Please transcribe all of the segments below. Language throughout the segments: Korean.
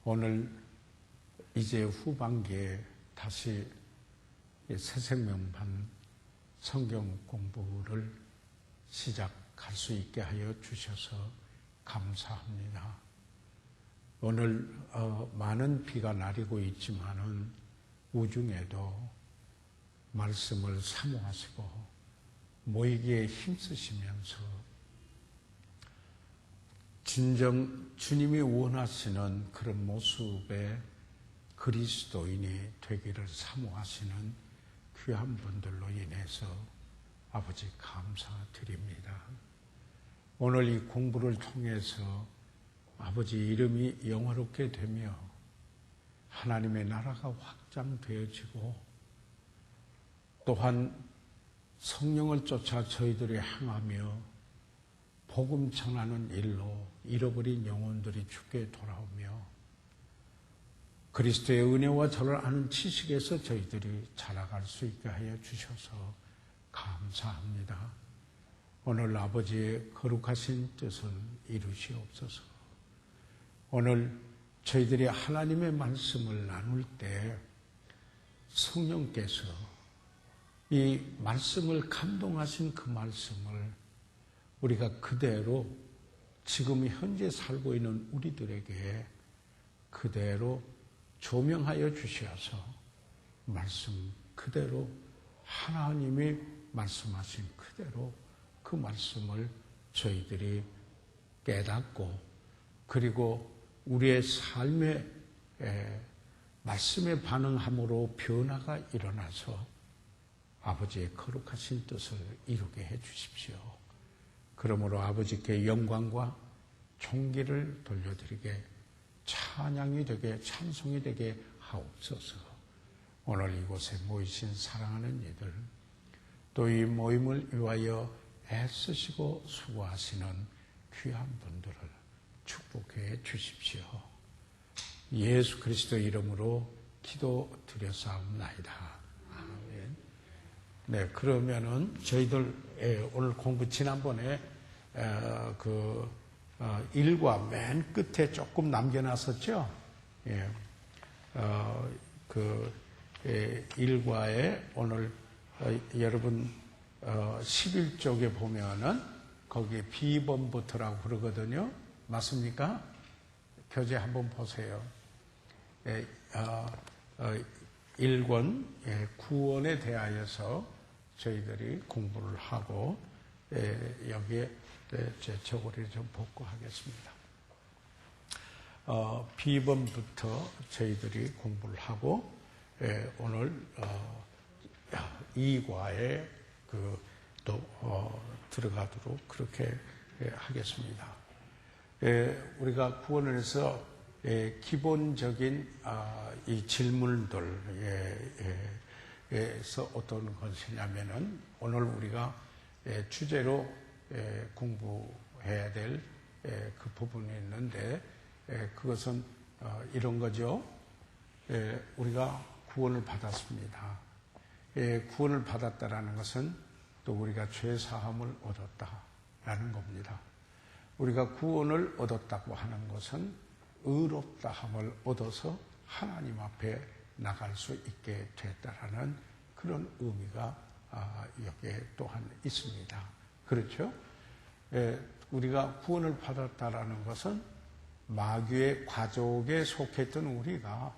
오늘 이제 후반기에 다시 새생명반 성경 공부를 시작할 수 있게 하여 주셔서 감사합니다. 오늘 많은 비가 내리고 있지만은 우중에도 말씀을 사모하시고 모이기에 힘쓰시면서 진정 주님이 원하시는 그런 모습의 그리스도인이 되기를 사모하시는 귀한 분들로 인해서 아버지 감사드립니다. 오늘 이 공부를 통해서 아버지 이름이 영화롭게 되며 하나님의 나라가 확장되어지고 또한 성령을 쫓아 저희들이 향하며 복음 전하는 일로 잃어버린 영혼들이 주께 돌아오며 그리스도의 은혜와 저를 아는 지식에서 저희들이 자라갈 수 있게 하여 주셔서 감사합니다. 오늘 아버지의 거룩하신 뜻을 이루시옵소서. 오늘 저희들이 하나님의 말씀을 나눌 때 성령께서 이 말씀을 감동하신 그 말씀을 우리가 그대로 지금 현재 살고 있는 우리들에게 그대로 조명하여 주셔서 말씀 그대로 하나님이 말씀하신 그대로 그 말씀을 저희들이 깨닫고 그리고 우리의 삶의 말씀에 반응함으로 변화가 일어나서 아버지의 거룩하신 뜻을 이루게 해 주십시오. 그러므로 아버지께 영광과 존귀를 돌려드리게 찬양이 되게 찬송이 되게 하옵소서. 오늘 이곳에 모이신 사랑하는 이들 또 이 모임을 위하여 애쓰시고 수고하시는 귀한 분들을 축복해 주십시오. 예수 그리스도 이름으로 기도드렸사옵나이다. 아멘. 네, 그러면은 저희들 오늘 공부 지난번에 일과 맨 끝에 조금 남겨놨었죠. 예, 일과에 오늘 여러분 11쪽에 보면은 거기에 비번부터라고 그러거든요. 맞습니까? 교재 한번 보세요. 1권 구원에 대하여서 저희들이 공부를 하고 여기에 제 저고리를 좀 복구하겠습니다. B번부터 저희들이 공부를 하고 오늘 2과에 들어가도록 그렇게 하겠습니다. 우리가 구원을 해서 기본적인 이 질문들에서 어떤 것이냐면은 오늘 우리가 주제로 공부해야 될 그 부분이 있는데 그것은 이런 거죠. 우리가 구원을 받았습니다. 구원을 받았다라는 것은 또 우리가 죄 사함을 얻었다라는 겁니다. 우리가 구원을 얻었다고 하는 것은 의롭다함을 얻어서 하나님 앞에 나갈 수 있게 됐다라는 그런 의미가 여기에 또한 있습니다. 그렇죠? 우리가 구원을 받았다라는 것은 마귀의 가족에 속했던 우리가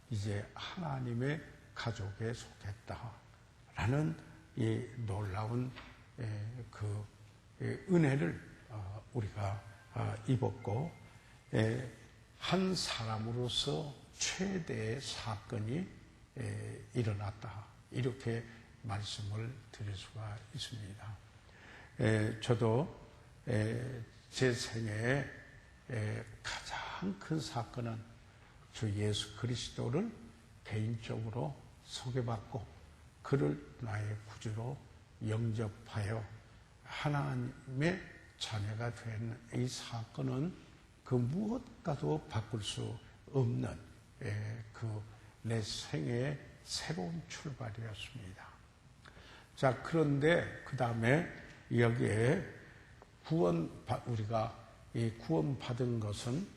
이제 하나님의 가족에 속했다라는 이 놀라운 그 은혜를 우리가 입었고 한 사람으로서 최대의 사건이 일어났다. 이렇게 말씀을 드릴 수가 있습니다. 저도 제 생애에 가장 큰 사건은 주 예수 그리스도를 개인적으로 소개받고 그를 나의 구주로 영접하여 하나님의 자녀가 된 이 사건은 그 무엇과도 바꿀 수 없는 내 생애의 새로운 출발이었습니다. 자, 그런데 그 다음에 여기에 우리가 이 구원받은 것은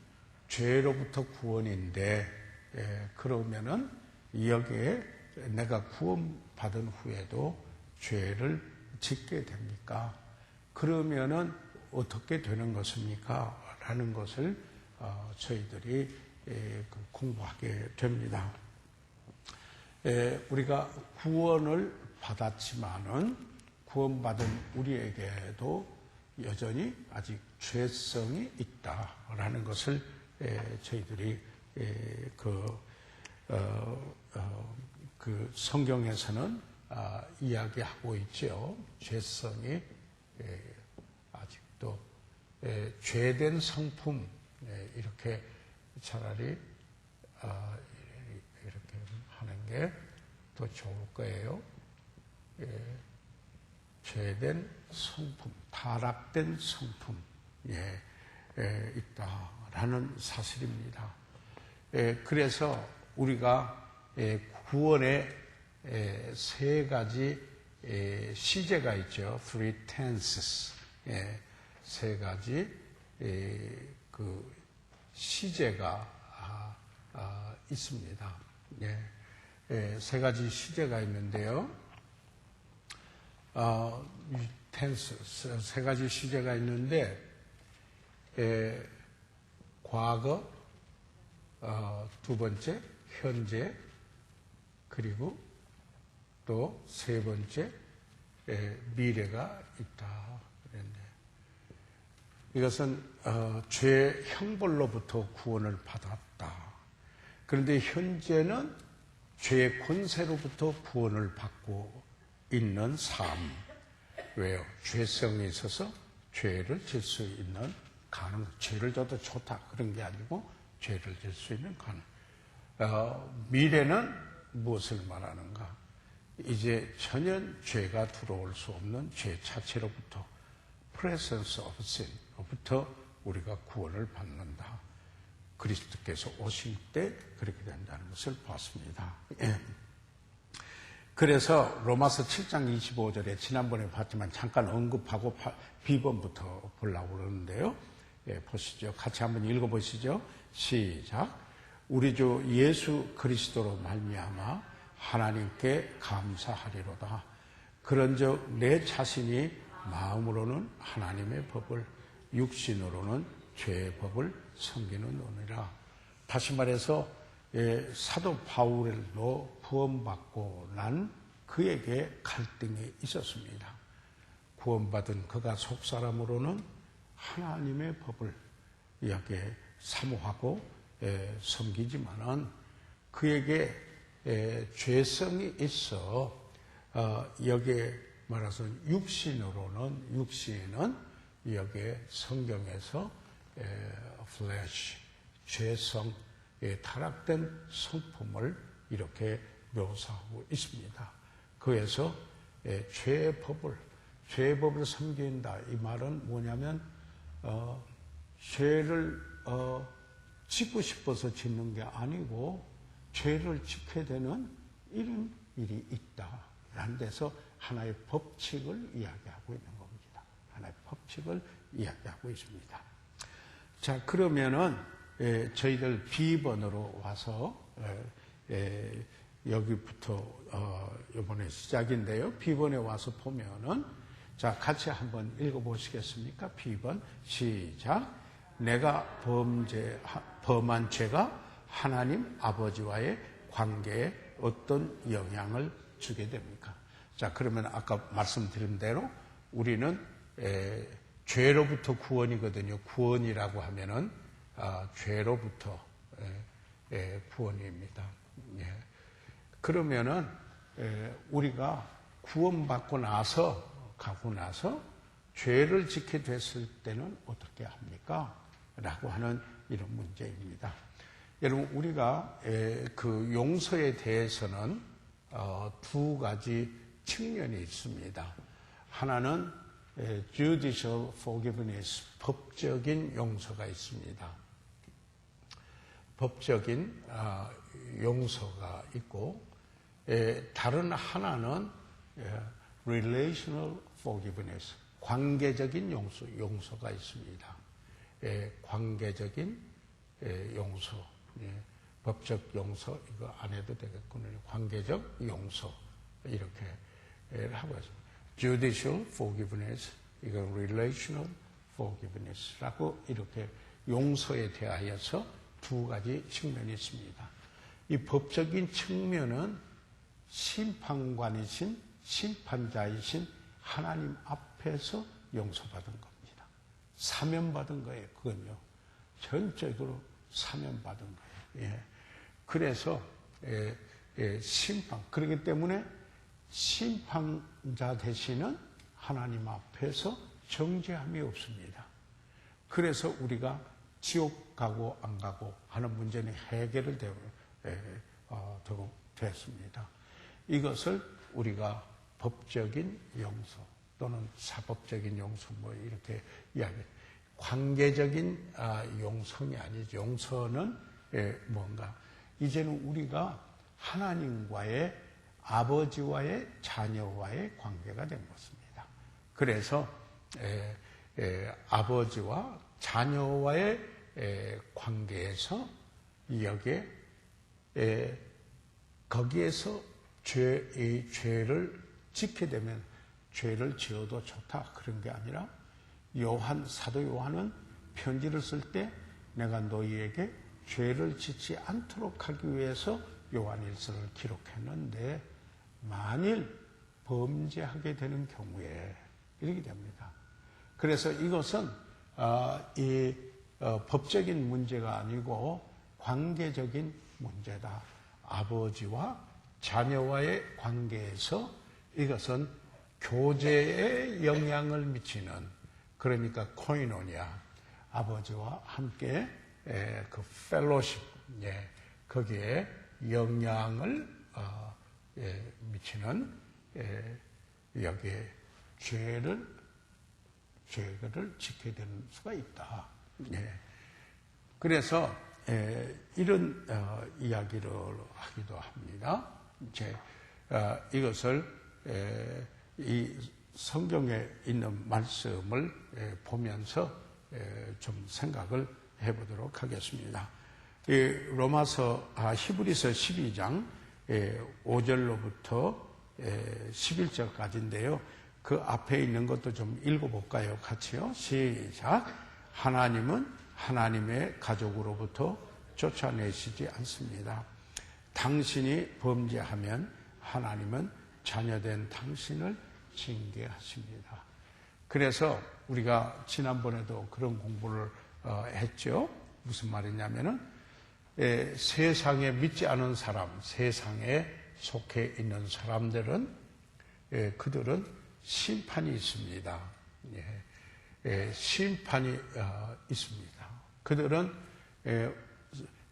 죄로부터 구원인데 그러면은 여기에 내가 구원받은 후에도 죄를 짓게 됩니까? 그러면은 어떻게 되는 것입니까? 라는 것을 저희들이 공부하게 됩니다. 우리가 구원을 받았지만은 구원받은 우리에게도 여전히 아직 죄성이 있다라는 것을 저희들이 그 성경에서는 이야기하고 있죠. 죄성이 아직도 죄된 성품, 이렇게 차라리 이렇게 하는 게 더 좋을 거예요. 죄된 성품, 타락된 성품 있다라는 사실입니다. 그래서 우리가 구원의 세 가지 시제가 있죠. Three tenses. 세 가지 그 시제가 있습니다. 세 가지 시제가 있는데요. 텐스 세 가지 시제가 있는데 과거, 두 번째 현재, 그리고 또 세 번째 미래가 있다. 그랬는데 이것은 죄 형벌로부터 구원을 받았다. 그런데 현재는 죄의 권세로부터 구원을 받고 있는 삶. 왜요? 죄성이 있어서 죄를 질 수 있는 가능. 죄를 져도 좋다 그런 게 아니고 죄를 질 수 있는 가능. 미래는 무엇을 말하는가? 이제 전혀 죄가 들어올 수 없는 죄 자체로부터 presence of sin로부터 우리가 구원을 받는다. 그리스도께서 오실 때 그렇게 된다는 것을 봤습니다. 그래서 로마서 7장 25절에 지난번에 봤지만 잠깐 언급하고 비번부터 보려고 그러는데요. 보시죠. 같이 한번 읽어보시죠. 시작. 우리 주 예수 그리스도로 말미암아 하나님께 감사하리로다. 그런즉 내 자신이 마음으로는 하나님의 법을, 육신으로는 죄의 법을 섬기는노니라. 다시 말해서 사도 바울도 구원받고 난 그에게 갈등이 있었습니다. 구원받은 그가 속사람으로는 하나님의 법을 여기에 사모하고 섬기지만은 그에게 죄성이 있어 여기에 말해서 육신은 여기에 성경에서 flesh, 죄성, 타락된 성품을 이렇게 묘사하고 있습니다. 그래서 죄의 법을 섬긴다. 이 말은 뭐냐면 죄를 짓고 싶어서 짓는 게 아니고 죄를 짓게 되는 이런 일이 있다라는 데서 하나의 법칙을 이야기하고 있는 겁니다. 하나의 법칙을 이야기하고 있습니다. 자, 그러면은 저희들 B번으로 와서 여기부터 이번에 시작인데요. B번에 와서 보면은 자, 같이 한번 읽어보시겠습니까? B번 시작. 내가 범한 죄가 하나님 아버지와의 관계에 어떤 영향을 주게 됩니까? 자, 그러면 아까 말씀드린 대로 우리는 죄로부터 구원이거든요. 구원이라고 하면은 죄로부터 구원입니다. 그러면은 우리가 구원받고 가고 나서 죄를 짓게 됐을 때는 어떻게 합니까? 라고 하는 이런 문제입니다. 여러분, 우리가 그 용서에 대해서는 두 가지 측면이 있습니다. 하나는 judicial forgiveness, 법적인 용서가 있습니다. 법적인 용서가 있고, 다른 하나는 relational forgiveness, 관계적인 용서가 있습니다. 관계적인 용서, 법적 용서 이거 안 해도 되겠군요. 관계적 용서 이렇게 하고 있습니다. Judicial forgiveness, 이건 relational forgiveness라고 이렇게 용서에 대하여서 두 가지 측면이 있습니다. 이 법적인 측면은 심판관이신 심판자이신 하나님 앞에서 용서받은 겁니다. 사면받은 거예요. 그건요. 전적으로 사면받은 거예요. 예. 그래서 심판. 그렇기 때문에 심판자 되시는 하나님 앞에서 정죄함이 없습니다. 그래서 우리가 지옥 가고 안 가고 하는 문제는 해결을 되고 됐습니다. 이것을 우리가 법적인 용서 또는 사법적인 용서 뭐 이렇게 이야기해요. 관계적인 용서이 아니죠. 용서는 뭔가 이제는 우리가 하나님과의 아버지와의 자녀와의 관계가 된 것입니다. 그래서 아버지와 자녀와의 관계에서 여기에 거기에서 죄를 짓게 되면 죄를 지어도 좋다 그런 게 아니라 사도 요한은 편지를 쓸 때 내가 너희에게 죄를 짓지 않도록 하기 위해서 요한일서를 기록했는데 만일 범죄하게 되는 경우에 이렇게 됩니다. 그래서 이것은 법적인 문제가 아니고 관계적인 문제다. 아버지와 자녀와의 관계에서 이것은 교제에 영향을 미치는, 그러니까 코이노니아, 아버지와 함께 그 펠로십, 거기에 영향을 미치는 여기에 죄를 짓게 되는 수가 있다. 그래서 이런 이야기를 하기도 합니다. 이것을 이 성경에 있는 말씀을 보면서 좀 생각을 해보도록 하겠습니다. 로마서 히브리서 12장 5절로부터 11절까지인데요. 그 앞에 있는 것도 좀 읽어볼까요? 같이요. 시작. 하나님은 하나님의 가족으로부터 쫓아내시지 않습니다. 당신이 범죄하면 하나님은 자녀된 당신을 징계하십니다. 그래서 우리가 지난번에도 그런 공부를 했죠. 무슨 말이냐면은 세상에 믿지 않은 사람, 세상에 속해 있는 사람들은 그들은 심판이 있습니다. 심판이 있습니다. 그들은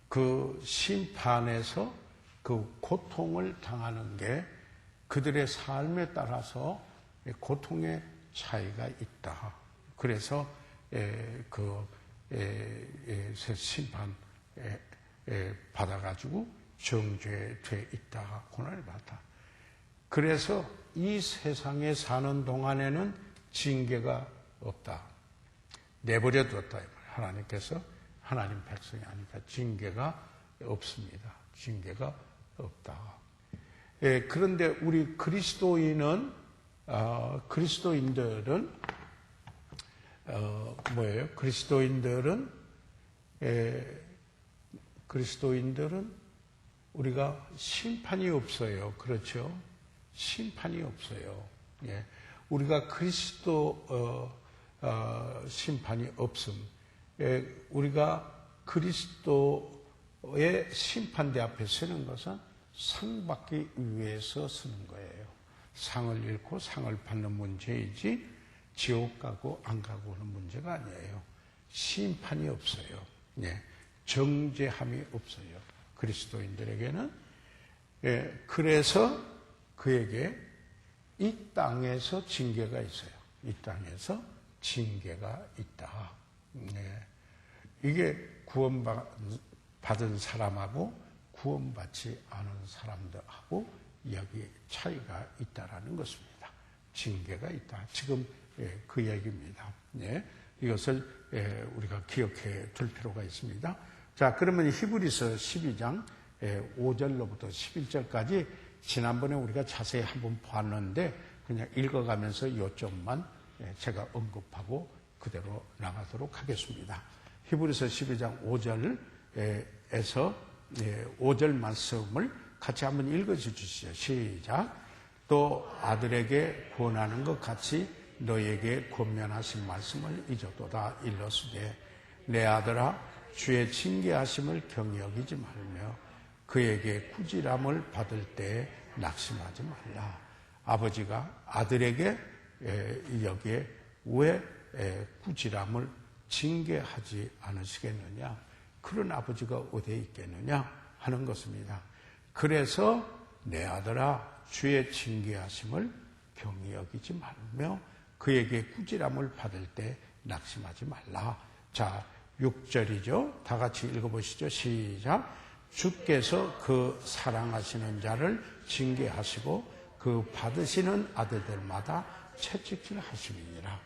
그 심판에서 그 고통을 당하는 게 그들의 삶에 따라서 고통의 차이가 있다. 그래서 그 심판 받아가지고 정죄돼 있다. 고난을 받다. 그래서 이 세상에 사는 동안에는 징계가 없다. 내버려 뒀다. 하나님께서 하나님 백성이 아니까 징계가 없습니다. 징계가 없다. 그런데 우리 그리스도인들은 뭐예요? 그리스도인들은 우리가 심판이 없어요. 그렇죠? 심판이 없어요. 우리가 그리스도 심판이 없음. 우리가 그리스도의 심판대 앞에 서는 것은 상 받기 위해서 서는 거예요. 상을 잃고 상을 받는 문제이지 지옥 가고 안 가고 하는 문제가 아니에요. 심판이 없어요. 정죄함이 없어요. 그리스도인들에게는. 그래서 그에게 이 땅에서 징계가 있어요. 이 땅에서 징계가 있다. 이게 구원받은 사람하고 구원받지 않은 사람들하고 여기 차이가 있다라는 것입니다. 징계가 있다. 지금 그 얘기입니다. 이것을 우리가 기억해 둘 필요가 있습니다. 자, 그러면 히브리서 12장 5절로부터 11절까지 지난번에 우리가 자세히 한번 봤는데 그냥 읽어가면서 요점만 제가 언급하고 그대로 나가도록 하겠습니다. 히브리서 12장 5절에서 5절 말씀을 같이 한번 읽어주시죠. 시작. 또 아들에게 권하는 것 같이 너에게 권면하신 말씀을 잊어도다 일러스되 내 아들아 주의 징계하심을 경히 여기지 말며 그에게 꾸지람을 받을 때 낙심하지 말라. 아버지가 아들에게 여기에 왜 꾸지람을 징계하지 않으시겠느냐? 그런 아버지가 어디에 있겠느냐 하는 것입니다. 그래서 내 아들아 주의 징계하심을 경히 여기지 말며 그에게 꾸지람을 받을 때 낙심하지 말라. 자, 6절이죠. 다 같이 읽어보시죠. 시작. 주께서 그 사랑하시는 자를 징계하시고 그 받으시는 아들들마다 채찍질 하심이니라.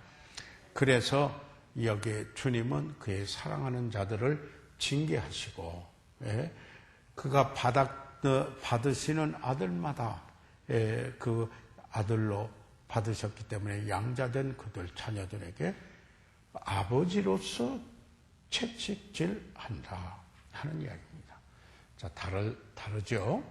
그래서 여기에 주님은 그의 사랑하는 자들을 징계하시고 그가 받으시는 아들마다 그 아들로 받으셨기 때문에 양자된 그들 자녀들에게 아버지로서 채찍질한다 하는 이야기입니다. 자, 다르죠?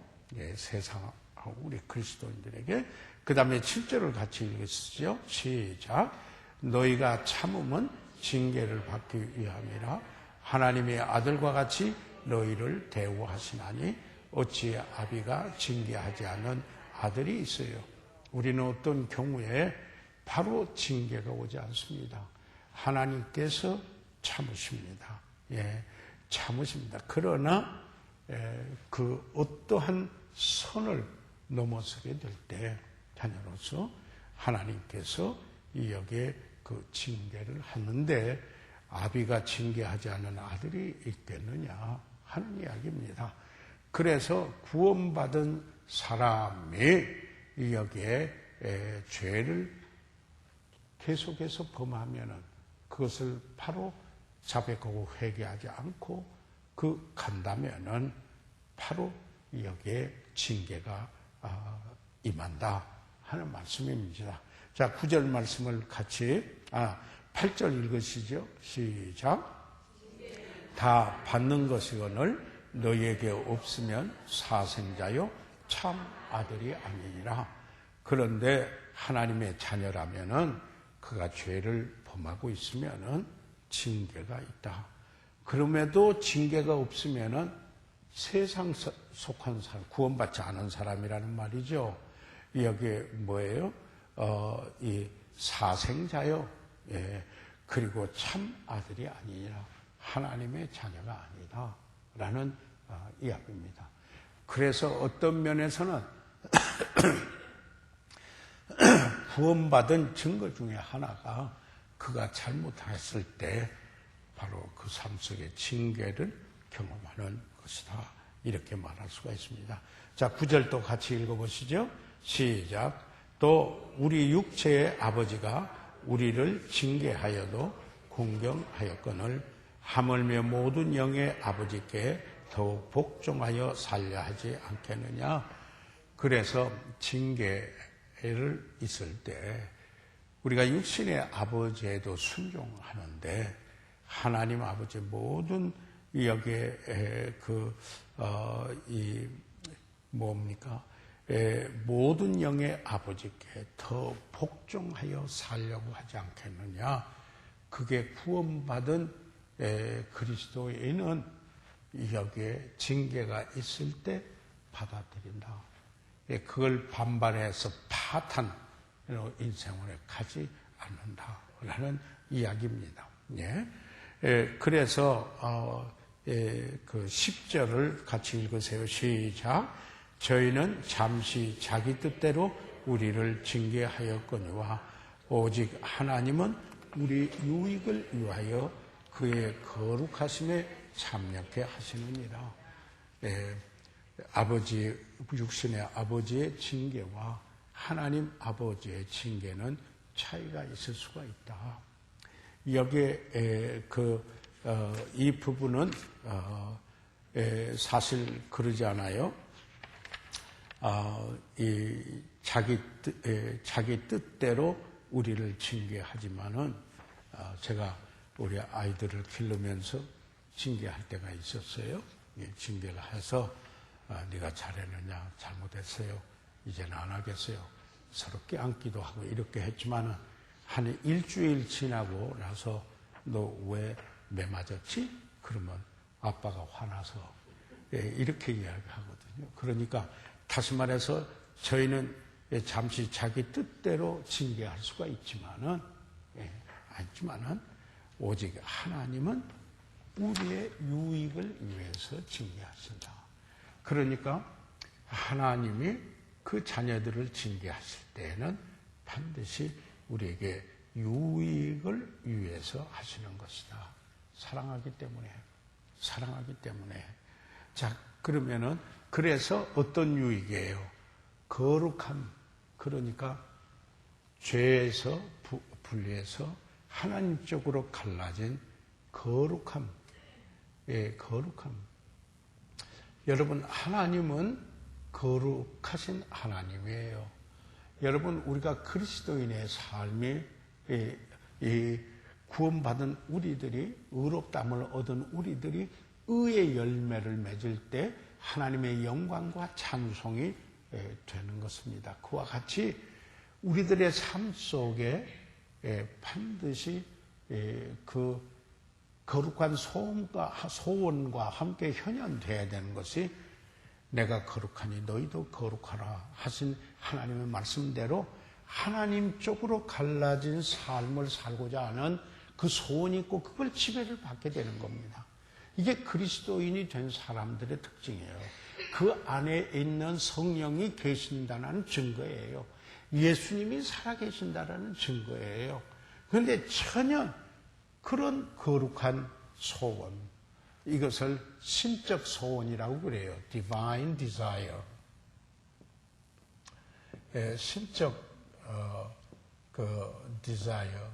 세상하고 우리 그리스도인들에게. 그 다음에 7절을 같이 읽으시죠. 시작. 너희가 참음은 징계를 받기 위함이라 하나님의 아들과 같이 너희를 대우하시나니 어찌 아비가 징계하지 않은 아들이 있어요. 우리는 어떤 경우에 바로 징계가 오지 않습니다. 하나님께서 참으십니다. 참으십니다. 그러나 그 어떠한 선을 넘어서게 될 때 자녀로서 하나님께서 여기에 그 징계를 하는데 아비가 징계하지 않은 아들이 있겠느냐 하는 이야기입니다. 그래서 구원받은 사람이 여기에 죄를 계속해서 범하면은 그것을 바로 자백하고 회개하지 않고 간다면은 바로 여기에 징계가 임한다 하는 말씀입니다. 자, 9절 말씀을 같이 8절 읽으시죠. 시작. 다 받는 것이거늘 너희에게 없으면 사생자요 참 아들이 아니니라. 그런데 하나님의 자녀라면은 그가 죄를 범하고 있으면은 징계가 있다. 그럼에도 징계가 없으면은 세상 속한 사람, 구원받지 않은 사람이라는 말이죠. 여기에 뭐예요? 이 사생자요. 그리고 참 아들이 아니라 하나님의 자녀가 아니다. 라는 이야기입니다. 그래서 어떤 면에서는 구원받은 증거 중에 하나가 그가 잘못했을 때 바로 그 삶 속의 징계를 경험하는 것이다. 이렇게 말할 수가 있습니다. 자, 9절도 같이 읽어보시죠. 시작. 또 우리 육체의 아버지가 우리를 징계하여도 공경하였거늘 하물며 모든 영의 아버지께 더욱 복종하여 살려 하지 않겠느냐. 그래서 징계를 있을 때 우리가 육신의 아버지에도 순종하는데 하나님 아버지 모든 여기에 모든 영의 아버지께 더 복종하여 살려고 하지 않겠느냐. 그게 구원받은 그리스도인은 여기에 징계가 있을 때 받아들인다. 그걸 반발해서 파탄 인생을 가지 않는다라는 이야기입니다. 그래서 그 10절을 같이 읽으세요. 시작. 저희는 잠시 자기 뜻대로 우리를 징계하였거니와 오직 하나님은 우리 유익을 위하여 그의 거룩하심에 참여케 하시느니라. 아버지, 육신의 아버지의 징계와 하나님 아버지의 징계는 차이가 있을 수가 있다. 여기에 이 부분은 사실 그러지 않아요. 자기 뜻대로 우리를 징계하지만은 제가 우리 아이들을 기르면서 징계할 때가 있었어요. 징계를 해서 네가 잘했느냐, 잘못했어요. 이제는 안 하겠어요. 서로 껴안기도 하고 이렇게 했지만은 한 일주일 지나고 나서 너 왜 매 맞았지? 그러면 아빠가 화나서 이렇게 이야기하거든요. 그러니까 다시 말해서 저희는 잠시 자기 뜻대로 징계할 수가 있지만은 오직 하나님은 우리의 유익을 위해서 징계하신다. 그러니까 하나님이 그 자녀들을 징계하실 때에는 반드시 우리에게 유익을 위해서 하시는 것이다. 사랑하기 때문에. 자, 그러면은 그래서 어떤 유익이에요? 거룩함. 그러니까 죄에서 분리해서 하나님 쪽으로 갈라진 거룩함. 거룩함. 여러분, 하나님은 거룩하신 하나님이에요. 여러분, 우리가 그리스도인의 삶이 구원받은 우리들이, 의롭다함을 얻은 우리들이 의의 열매를 맺을 때 하나님의 영광과 찬송이 되는 것입니다. 그와 같이 우리들의 삶 속에 반드시 그 거룩한 소원과 함께 현현되어야 되는 것이 내가 거룩하니 너희도 거룩하라 하신 하나님의 말씀대로 하나님 쪽으로 갈라진 삶을 살고자 하는 그 소원이 있고 그걸 지배를 받게 되는 겁니다. 이게 그리스도인이 된 사람들의 특징이에요. 그 안에 있는 성령이 계신다는 증거예요. 예수님이 살아계신다는 증거예요. 그런데 전혀 그런 거룩한 소원, 이것을 신적 소원이라고 그래요. Divine desire. 신적 desire,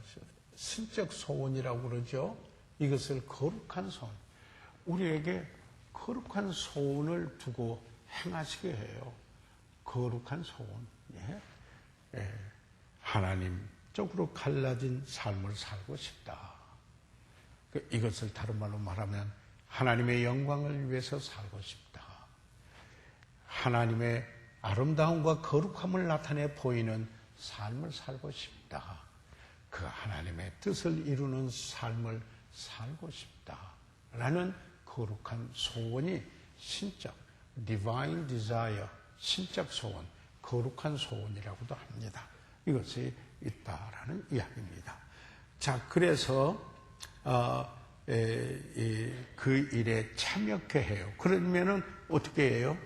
신적 소원이라고 그러죠. 이것을 거룩한 소원. 우리에게 거룩한 소원을 두고 행하시게 해요. 거룩한 소원. 하나님 쪽으로 갈라진 삶을 살고 싶다. 이것을 다른 말로 말하면 하나님의 영광을 위해서 살고 싶다. 하나님의 아름다움과 거룩함을 나타내 보이는 삶을 살고 싶다. 그 하나님의 뜻을 이루는 삶을 살고 싶다. 라는 거룩한 소원이 신적, divine desire, 신적 소원, 거룩한 소원이라고도 합니다. 이것이 있다라는 이야기입니다. 자, 그래서 그 일에 참여케 해요. 그러면은 어떻게 해요?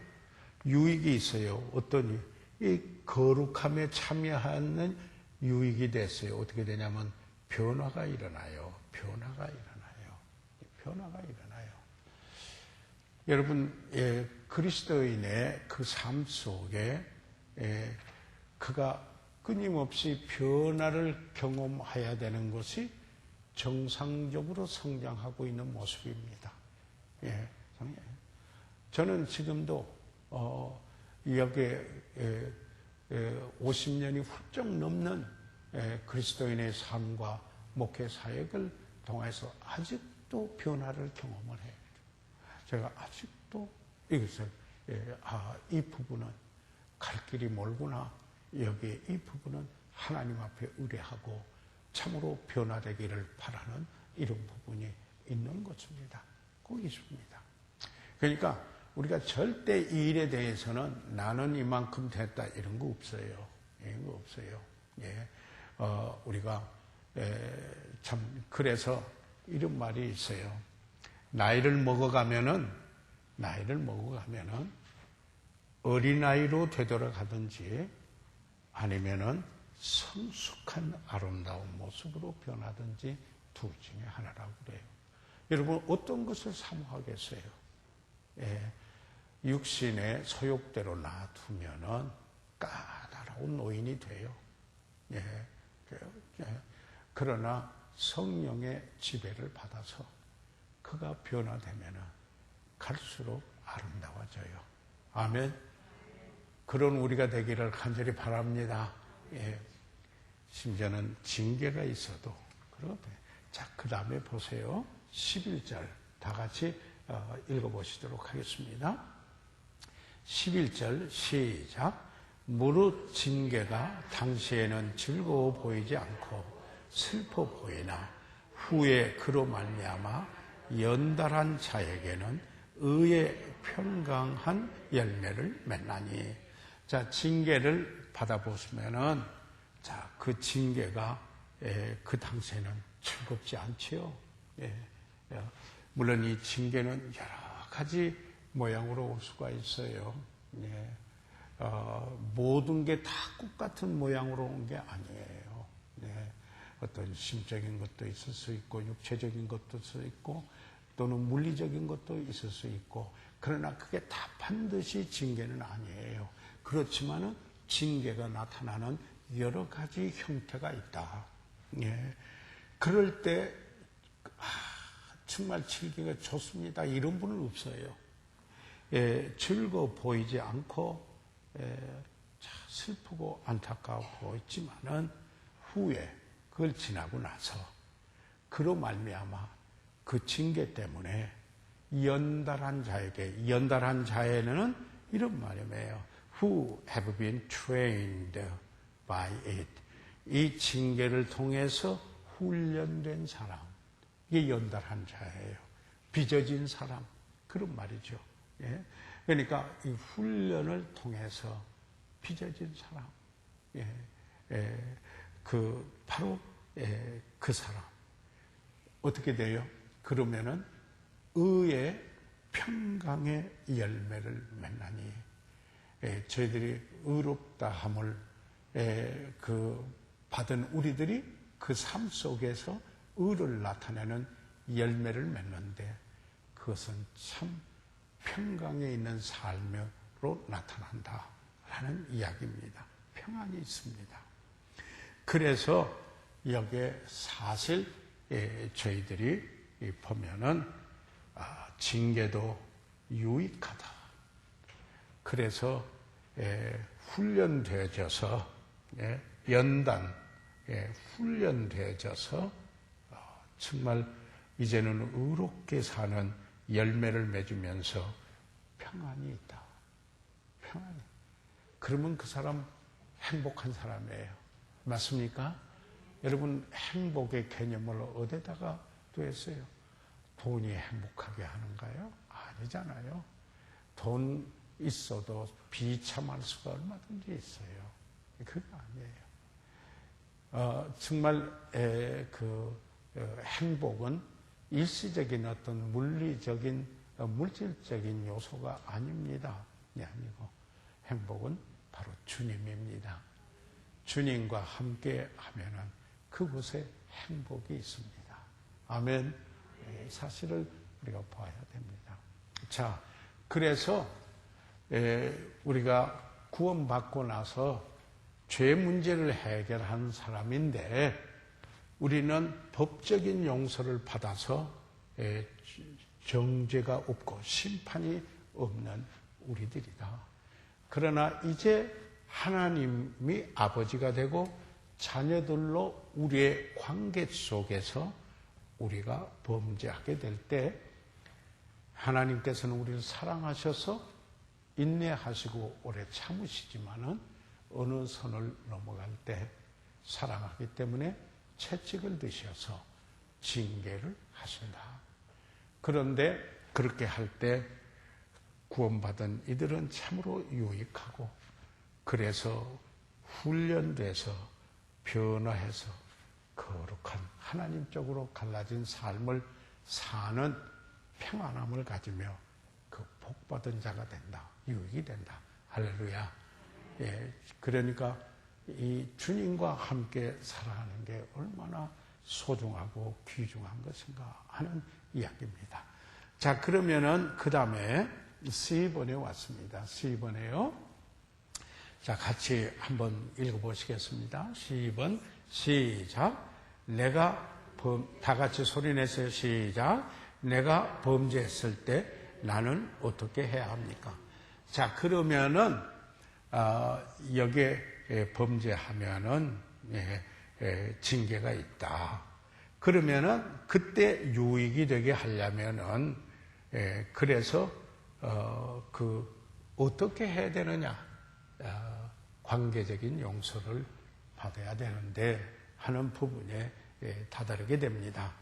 유익이 있어요. 어떤 이 거룩함에 참여하는 유익이 됐어요. 어떻게 되냐면 변화가 일어나요. 여러분, 그리스도인의 그 삶 속에 그가 끊임없이 변화를 경험해야 되는 것이 정상적으로 성장하고 있는 모습입니다. 저는 지금도 여기에 50년이 훌쩍 넘는 그리스도인의 삶과 목회 사역을 통해서 아직도 변화를 경험을 해요. 제가 아직도 이것을 이 부분은 갈 길이 멀구나. 여기 이 부분은 하나님 앞에 의뢰하고 참으로 변화되기를 바라는 이런 부분이 있는 것입니다. 꼭 있습니다. 그러니까 우리가 절대 이 일에 대해서는 나는 이만큼 됐다 이런 거 없어요. 이런 거 없어요. 우리가 참 그래서 이런 말이 있어요. 나이를 먹어가면은 어린아이로 되돌아가든지 아니면은 성숙한 아름다운 모습으로 변하든지 둘 중에 하나라고 그래요. 여러분 어떤 것을 사모하겠어요? 육신의 소욕대로 놔두면은 까다로운 노인이 돼요. 그러나 성령의 지배를 받아서 그가 변화되면은 갈수록 아름다워져요. 아멘. 그런 우리가 되기를 간절히 바랍니다. 예. 심지어는 징계가 있어도 그러거든요. 자, 그 다음에 보세요. 11절 다 같이 읽어보시도록 하겠습니다. 11절 시작. 무릇 징계가 당시에는 즐거워 보이지 않고 슬퍼 보이나 후에 그로 말미암아 연달한 자에게는 의의 평강한 열매를 맺나니. 자, 징계를 받아보시면은 자, 그 징계가 그 당시에는 즐겁지 않지요. 물론 이 징계는 여러 가지 모양으로 올 수가 있어요. 모든 게 다 똑같은 모양으로 온 게 아니에요. 어떤 심적인 것도 있을 수 있고 육체적인 것도 있을 수 있고 또는 물리적인 것도 있을 수 있고, 그러나 그게 다 반드시 징계는 아니에요. 그렇지만은 징계가 나타나는 여러 가지 형태가 있다. 그럴 때 정말 징계가 좋습니다, 이런 분은 없어요. 즐거워 보이지 않고 슬프고 안타까워 보이지만은 후에 그걸 지나고 나서 그로 말미암아 그 징계 때문에 연달한 자에는 이런 말이에요. Who have been trained by it. 이 징계를 통해서 훈련된 사람, 이게 연달한 자예요. 빚어진 사람, 그런 말이죠. 그러니까 이 훈련을 통해서 빚어진 사람, 바로 그 사람 어떻게 돼요? 그러면은 의의 평강의 열매를 맺나니. 저희들이 의롭다 함을 받은 우리들이 그 삶 속에서 의를 나타내는 열매를 맺는데, 그것은 참 평강에 있는 삶으로 나타난다라는 이야기입니다. 평안이 있습니다. 그래서 여기에 사실 저희들이 보면은 징계도 유익하다. 그래서 훈련되어져서 훈련되어져서 정말 이제는 의롭게 사는 열매를 맺으면서 평안이 있다. 평안이. 그러면 그 사람 행복한 사람이에요. 맞습니까? 여러분, 행복의 개념을 어디다가 두었어요? 돈이 행복하게 하는가요? 아니잖아요. 돈 있어도 비참할 수가 얼마든지 있어요. 그거 아니에요. 정말 행복은 일시적인 어떤 물질적인 요소가 아닙니다. 아니고 행복은 바로 주님입니다. 주님과 함께 하면은 그곳에 행복이 있습니다. 아멘. 사실을 우리가 봐야 됩니다. 자, 그래서 우리가 구원받고 나서 죄 문제를 해결한 사람인데, 우리는 법적인 용서를 받아서 정죄가 없고 심판이 없는 우리들이다. 그러나 이제 하나님이 아버지가 되고 자녀들로 우리의 관계 속에서 우리가 범죄하게 될 때, 하나님께서는 우리를 사랑하셔서 인내하시고 오래 참으시지만은 어느 선을 넘어갈 때 사랑하기 때문에 채찍을 드셔서 징계를 하신다. 그런데 그렇게 할 때 구원받은 이들은 참으로 유익하고, 그래서 훈련돼서 변화해서 거룩한 하나님 쪽으로 갈라진 삶을 사는 평안함을 가지며 그 복받은 자가 된다. 유익이 된다. 할렐루야. 그러니까 이 주님과 함께 살아가는 게 얼마나 소중하고 귀중한 것인가 하는 이야기입니다. 자, 그러면은 그 다음에 C번에 왔습니다. C번에요. 자, 같이 한번 읽어보시겠습니다. C번 시작. 다 같이 소리내세요. 시작. 내가 범죄했을 때 나는 어떻게 해야 합니까? 자, 그러면은 여기에 범죄하면은 징계가 있다. 그러면은 그때 유익이 되게 하려면은 그래서 어떻게 해야 되느냐? 관계적인 용서를 받아야 되는데 하는 부분에 다다르게 됩니다.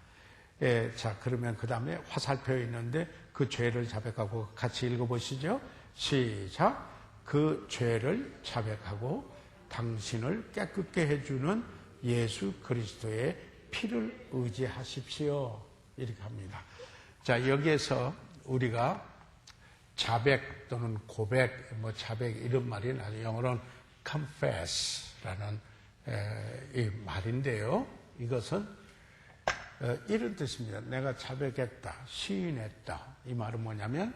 자, 그러면 그 다음에 화살표 있는데 그 죄를 자백하고 같이 읽어보시죠. 시작. 그 죄를 자백하고 당신을 깨끗게 해주는 예수 그리스도의 피를 의지하십시오. 이렇게 합니다. 자, 여기에서 우리가 자백 또는 고백, 자백 이런 말이 나죠. 영어로는 confess라는 이 말인데요. 이것은 이런 뜻입니다. 내가 자백했다, 시인했다. 이 말은 뭐냐면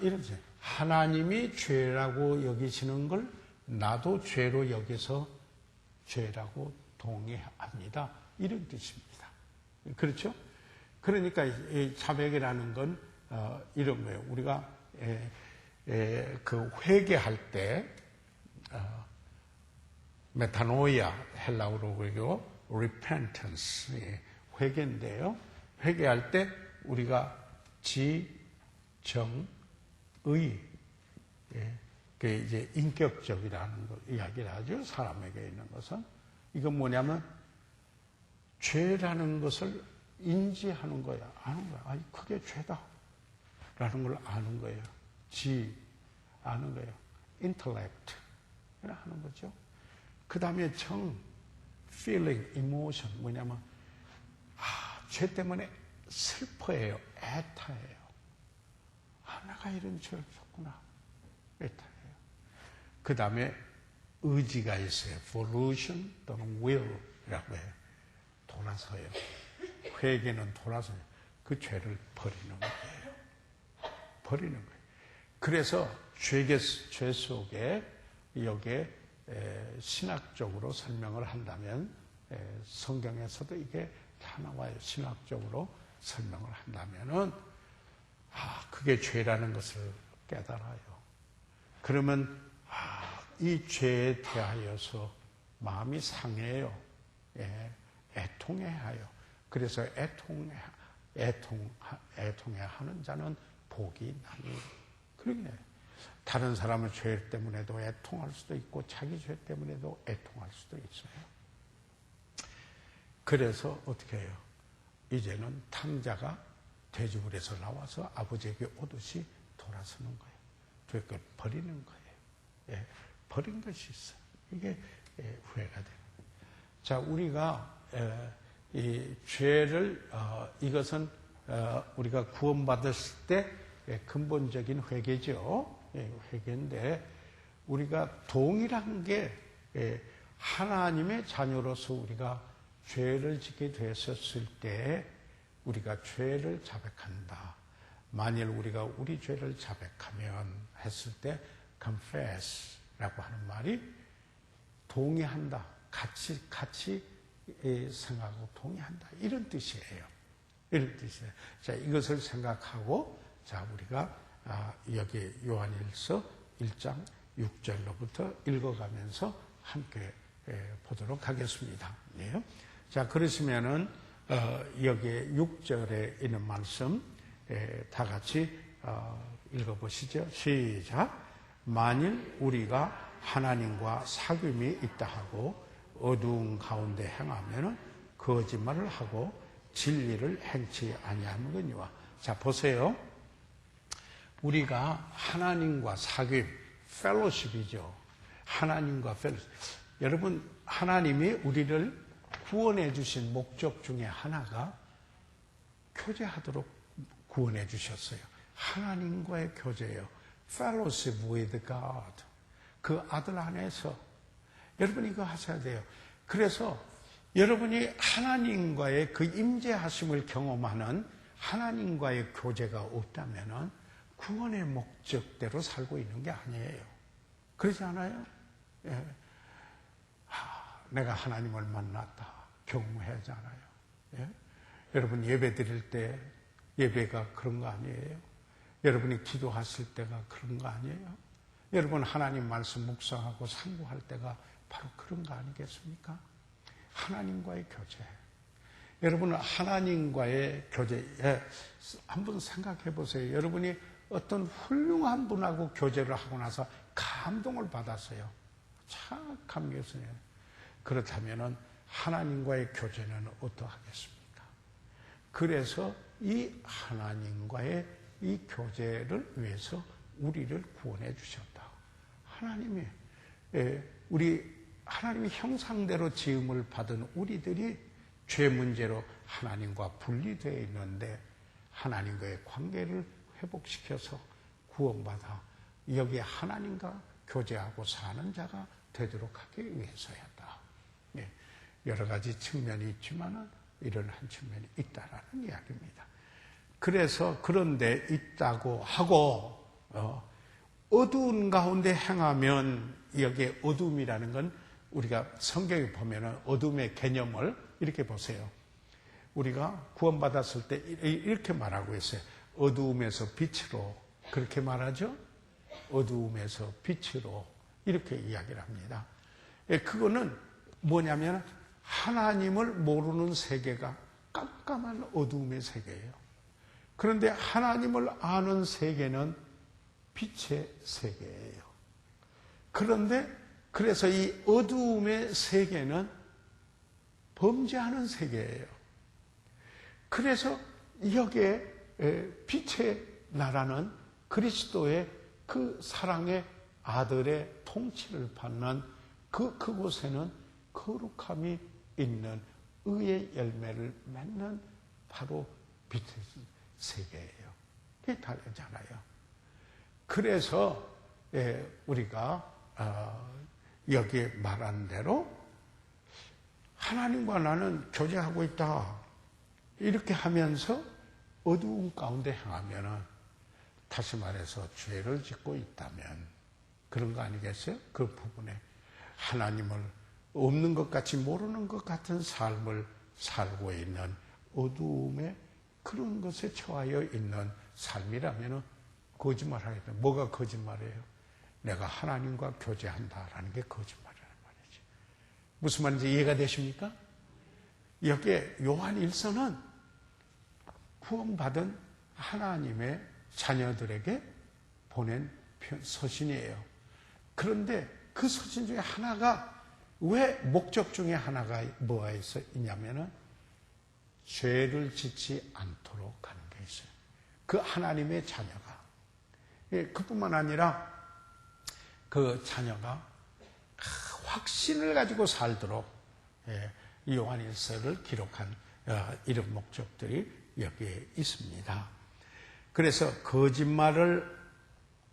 이런 뜻이에요. 하나님이 죄라고 여기시는 걸 나도 죄로 여기서 죄라고 동의합니다. 이런 뜻입니다. 그렇죠? 그러니까 이 자백이라는 건 이런 거예요. 우리가 그 회개할 때 메타노이아 헬라어로 그리고 repentance 회개인데요. 회개할 때 우리가 지, 정, 의 그 이제 인격적이라는 걸 이야기를 하죠. 사람에게 있는 것은 이건 뭐냐면 죄라는 것을 인지하는 거야. 아는 거야. 아니, 그게 죄다. 라는 걸 아는 거예요. 아는 거예요. intellect. 하는 거죠. 그 다음에 정, feeling, emotion. 뭐냐면, 죄 때문에 슬퍼해요. 애타해요. 내가 이런 죄를 졌구나. 애타해요. 그 다음에 의지가 있어요. volition 또는 will이라고 해요. 돌아서요. 회개는 돌아서요. 그 죄를 버리는 거예요. 버리는 거예요. 그래서 죄 속에 여기에 신학적으로 설명을 한다면 성경에서도 이게 다 나와요. 신학적으로 설명을 한다면은 그게 죄라는 것을 깨달아요. 그러면 이 죄에 대하여서 마음이 상해요. 애통해하여. 그래서 애통해하는 자는 복이 나니. 그러네. 다른 사람의 죄 때문에도 애통할 수도 있고 자기 죄 때문에도 애통할 수도 있어요. 그래서 어떻게 해요? 이제는 탕자가 돼지굴에서 나와서 아버지에게 오듯이 돌아서는 거예요. 그걸 버리는 거예요. 버린 것이 있어요. 이게 후회가 돼요. 자, 우리가 이 죄를 이것은 우리가 구원받았을 때 근본적인 회개죠. 회개인데 우리가 동일한 게 하나님의 자녀로서 우리가 죄를 짓게 되었을 때 우리가 죄를 자백한다. 만일 우리가 우리 죄를 자백하면 했을 때 confess라고 하는 말이 동의한다. 같이 생각하고 동의한다. 이런 뜻이에요. 이런 뜻이에요. 자, 이것을 생각하고 자, 우리가 여기 요한일서 1장 6절로부터 읽어가면서 함께 보도록 하겠습니다. 예. 자, 그러시면은 여기 6절에 있는 말씀 다 같이 읽어보시죠. 시작. 만일 우리가 하나님과 사귐이 있다 하고 어두운 가운데 행하면은 거짓말을 하고 진리를 행치 아니하는거니와. 자, 보세요. 우리가 하나님과 사귐, 펠로십이죠. 하나님과 펠로십. 여러분, 하나님이 우리를 구원해 주신 목적 중에 하나가 교제하도록 구원해 주셨어요. 하나님과의 교제예요. Fellowship with God. 그 아들 안에서 여러분 이거 하셔야 돼요. 그래서 여러분이 하나님과의 그 임재하심을 경험하는 하나님과의 교제가 없다면은 구원의 목적대로 살고 있는 게 아니에요. 그렇지 않아요? 예. 내가 하나님을 만났다. 경험하지 않아요. 예? 여러분 예배 드릴 때 예배가 그런 거 아니에요? 여러분이 기도하실 때가 그런 거 아니에요? 여러분 하나님 말씀 묵상하고 상고할 때가 바로 그런 거 아니겠습니까? 하나님과의 교제. 여러분은 하나님과의 교제에 한번 생각해 보세요. 여러분이 어떤 훌륭한 분하고 교제를 하고 나서 감동을 받았어요. 참 감격스러워요. 그렇다면 하나님과의 교제는 어떠하겠습니까? 그래서 이 하나님과의 이 교제를 위해서 우리를 구원해 주셨다. 하나님이 하나님의 형상대로 지음을 받은 우리들이 죄 문제로 하나님과 분리되어 있는데 하나님과의 관계를 회복시켜서 구원받아 여기에 하나님과 교제하고 사는 자가 되도록 하기 위해서였다. 여러 가지 측면이 있지만 이런 한 측면이 있다라는 이야기입니다. 그래서 그런 데 있다고 하고 어두운 가운데 행하면 여기에 어둠이라는 건 우리가 성경에 보면 어둠의 개념을 이렇게 보세요. 우리가 구원받았을 때 이렇게 말하고 있어요. 어두움에서 빛으로 그렇게 말하죠. 어두움에서 빛으로 이렇게 이야기를 합니다. 그거는 뭐냐면 하나님을 모르는 세계가 깜깜한 어두움의 세계예요. 그런데 하나님을 아는 세계는 빛의 세계예요. 그런데 그래서 이 어두움의 세계는 범죄하는 세계예요. 그래서 여기에 빛의 나라는 그리스도의 그 사랑의 아들의 통치를 받는 그곳에는 거룩함이 있는 의의 열매를 맺는 바로 빛의 세계예요. 그게 다르잖아요. 그래서 우리가 여기에 말한 대로 하나님과 나는 교제하고 있다. 이렇게 하면서 어두운 가운데 행하면 다시 말해서 죄를 짓고 있다면 그런 거 아니겠어요? 그 부분에 하나님을 없는 것 같이 모르는 것 같은 삶을 살고 있는 어두움의 그런 것에 처하여 있는 삶이라면 거짓말 하겠다. 뭐가 거짓말이에요? 내가 하나님과 교제한다라는 게 거짓말이란 말이지. 무슨 말인지 이해가 되십니까? 여기에 요한 1서는 구원받은 하나님의 자녀들에게 보낸 서신이에요. 그런데 그 서신 중에 하나가 왜 목적 중에 하나가 뭐가 있냐면은 죄를 짓지 않도록 하는 게 있어요. 그 하나님의 자녀가. 그뿐만 아니라 그 자녀가 확신을 가지고 살도록 요한일서를 기록한 이런 목적들이 여기에 있습니다. 그래서 거짓말을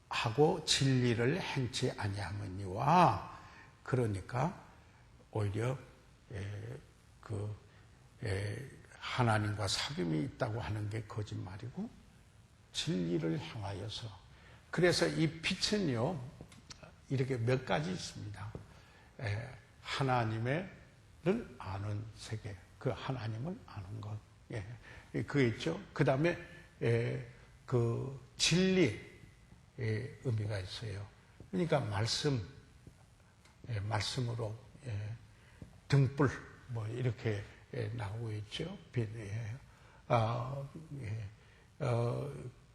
하고 진리를 행치 아니하느니와 그러니까 오히려 하나님과 사귐이 있다고 하는 게 거짓말이고 진리를 향하여서 그래서 이 빛은요 이렇게 몇 가지 있습니다. 하나님을 아는 세계, 그 하나님을 아는 것, 그거 있죠. 그 다음에 그 진리의 의미가 있어요. 그러니까 말씀으로 등불 뭐 이렇게 나오고 있죠.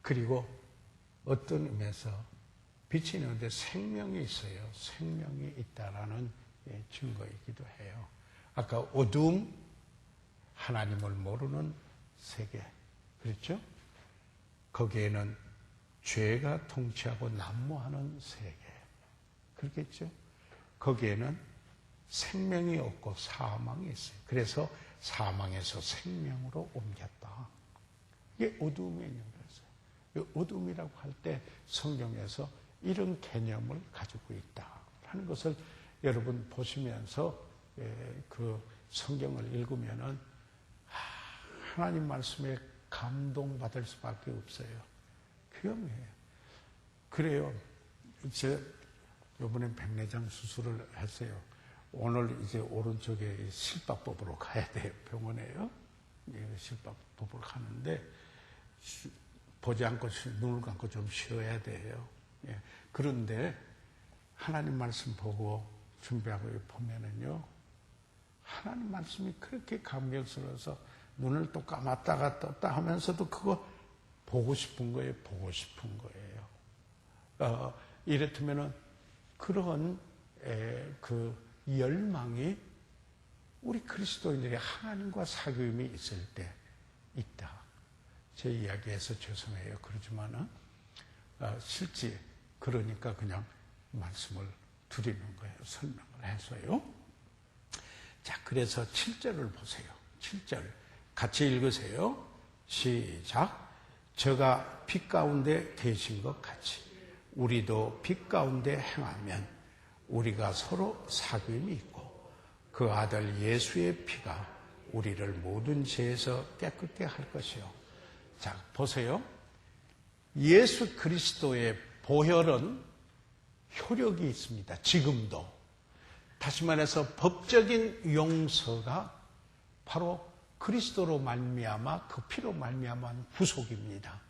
그리고 어떤 의미에서 빛이 있는데 생명이 있어요. 생명이 있다라는 증거이기도 해요. 아까 어두움, 하나님을 모르는 세계, 그렇죠? 거기에는 죄가 통치하고 난무하는 세계, 그렇겠죠? 거기에는 생명이 없고 사망이 있어요. 그래서 사망에서 생명으로 옮겼다. 이게 어두움의 의미였어요. 어두움이라고 할 때 성경에서 이런 개념을 가지고 있다라는 것을 여러분 보시면서 그 성경을 읽으면은 하나님 말씀에 감동받을 수밖에 없어요. 귀염이에요. 그래요. 이제 이번엔 백내장 수술을 했어요. 오늘 이제 오른쪽에 실밥 뽑으러 가야 돼요. 병원에요. 실밥 뽑으러 가는데 보지 않고 눈을 감고 좀 쉬어야 돼요. 예. 그런데 하나님 말씀 보고 준비하고 보면은요, 하나님 말씀이 그렇게 감격스러워서 눈을 또 감았다가 떴다 하면서도 그거 보고 싶은 거예요. 보고 싶은 거예요. 이렇다면은 그런 그 열망이 우리 그리스도인들이 하나님과 사귐이 있을 때 있다. 제 이야기에서 죄송해요. 그렇지만은 실제 그러니까 그냥 말씀을 드리는 거예요. 설명을 해서요. 자, 그래서 7절을 보세요. 7절 같이 읽으세요. 시작. 저가 빛 가운데 계신 것 같이 우리도 빛 가운데 행하면 우리가 서로 사귐이 있고 그 아들 예수의 피가 우리를 모든 죄에서 깨끗게 할 것이요. 자, 보세요. 예수 그리스도의 보혈은 효력이 있습니다. 지금도. 다시 말해서 법적인 용서가 바로 그리스도로 말미암아 그 피로 말미암아 구속입니다.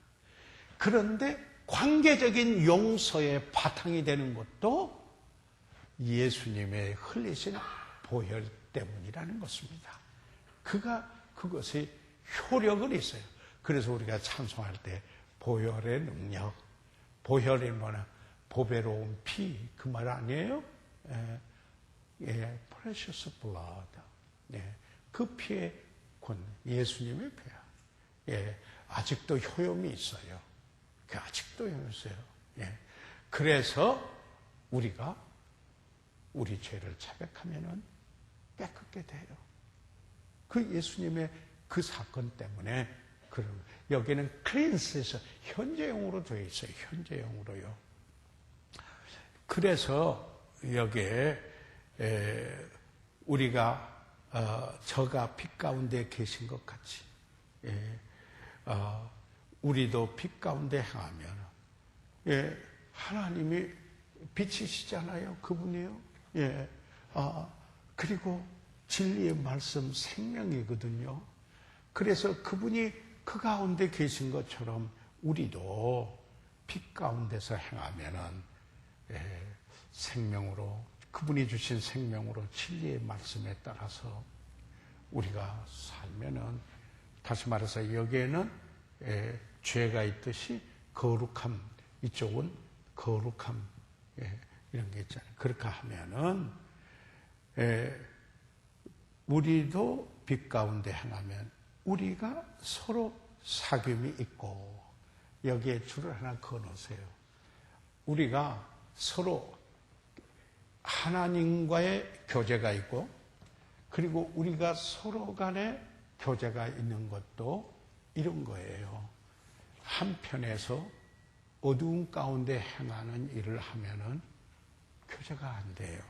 그런데 관계적인 용서의 바탕이 되는 것도 예수님의 흘리신 보혈 때문이라는 것입니다. 그것이 효력을 있어요. 그래서 우리가 찬송할 때 보혈의 능력, 보혈이 뭐냐? 보배로운 피, 그 말 아니에요? precious blood. 그 피의 예수님의 피야. 아직도 효용이 있어요. 아직도 효용이 있어요. 그래서 우리가 우리 죄를 자백하면은 깨끗게 돼요. 그 예수님의 그 사건 때문에 여기는 클린스에서 현재형으로 되어 있어요. 현재형으로요. 그래서 여기에 우리가 저가 빛 가운데 계신 것 같이 우리도 빛 가운데 행하면 하나님이 빛이시잖아요. 그분이요. 그리고 진리의 말씀 생명이거든요. 그래서 그분이 그 가운데 계신 것처럼 우리도 빛 가운데서 행하면은 생명으로 그분이 주신 생명으로 진리의 말씀에 따라서 우리가 살면은 다시 말해서 여기에는 죄가 있듯이 거룩함, 이쪽은 거룩함 이런 게 있잖아요. 그렇게 하면은 우리도 빛 가운데 행하면 우리가 서로 사귐이 있고 여기에 줄을 하나 그어놓으세요. 우리가 서로 하나님과의 교제가 있고 그리고 우리가 서로 간에 교제가 있는 것도 이런 거예요. 한편에서 어두운 가운데 행하는 일을 하면은 교제가 안 돼요.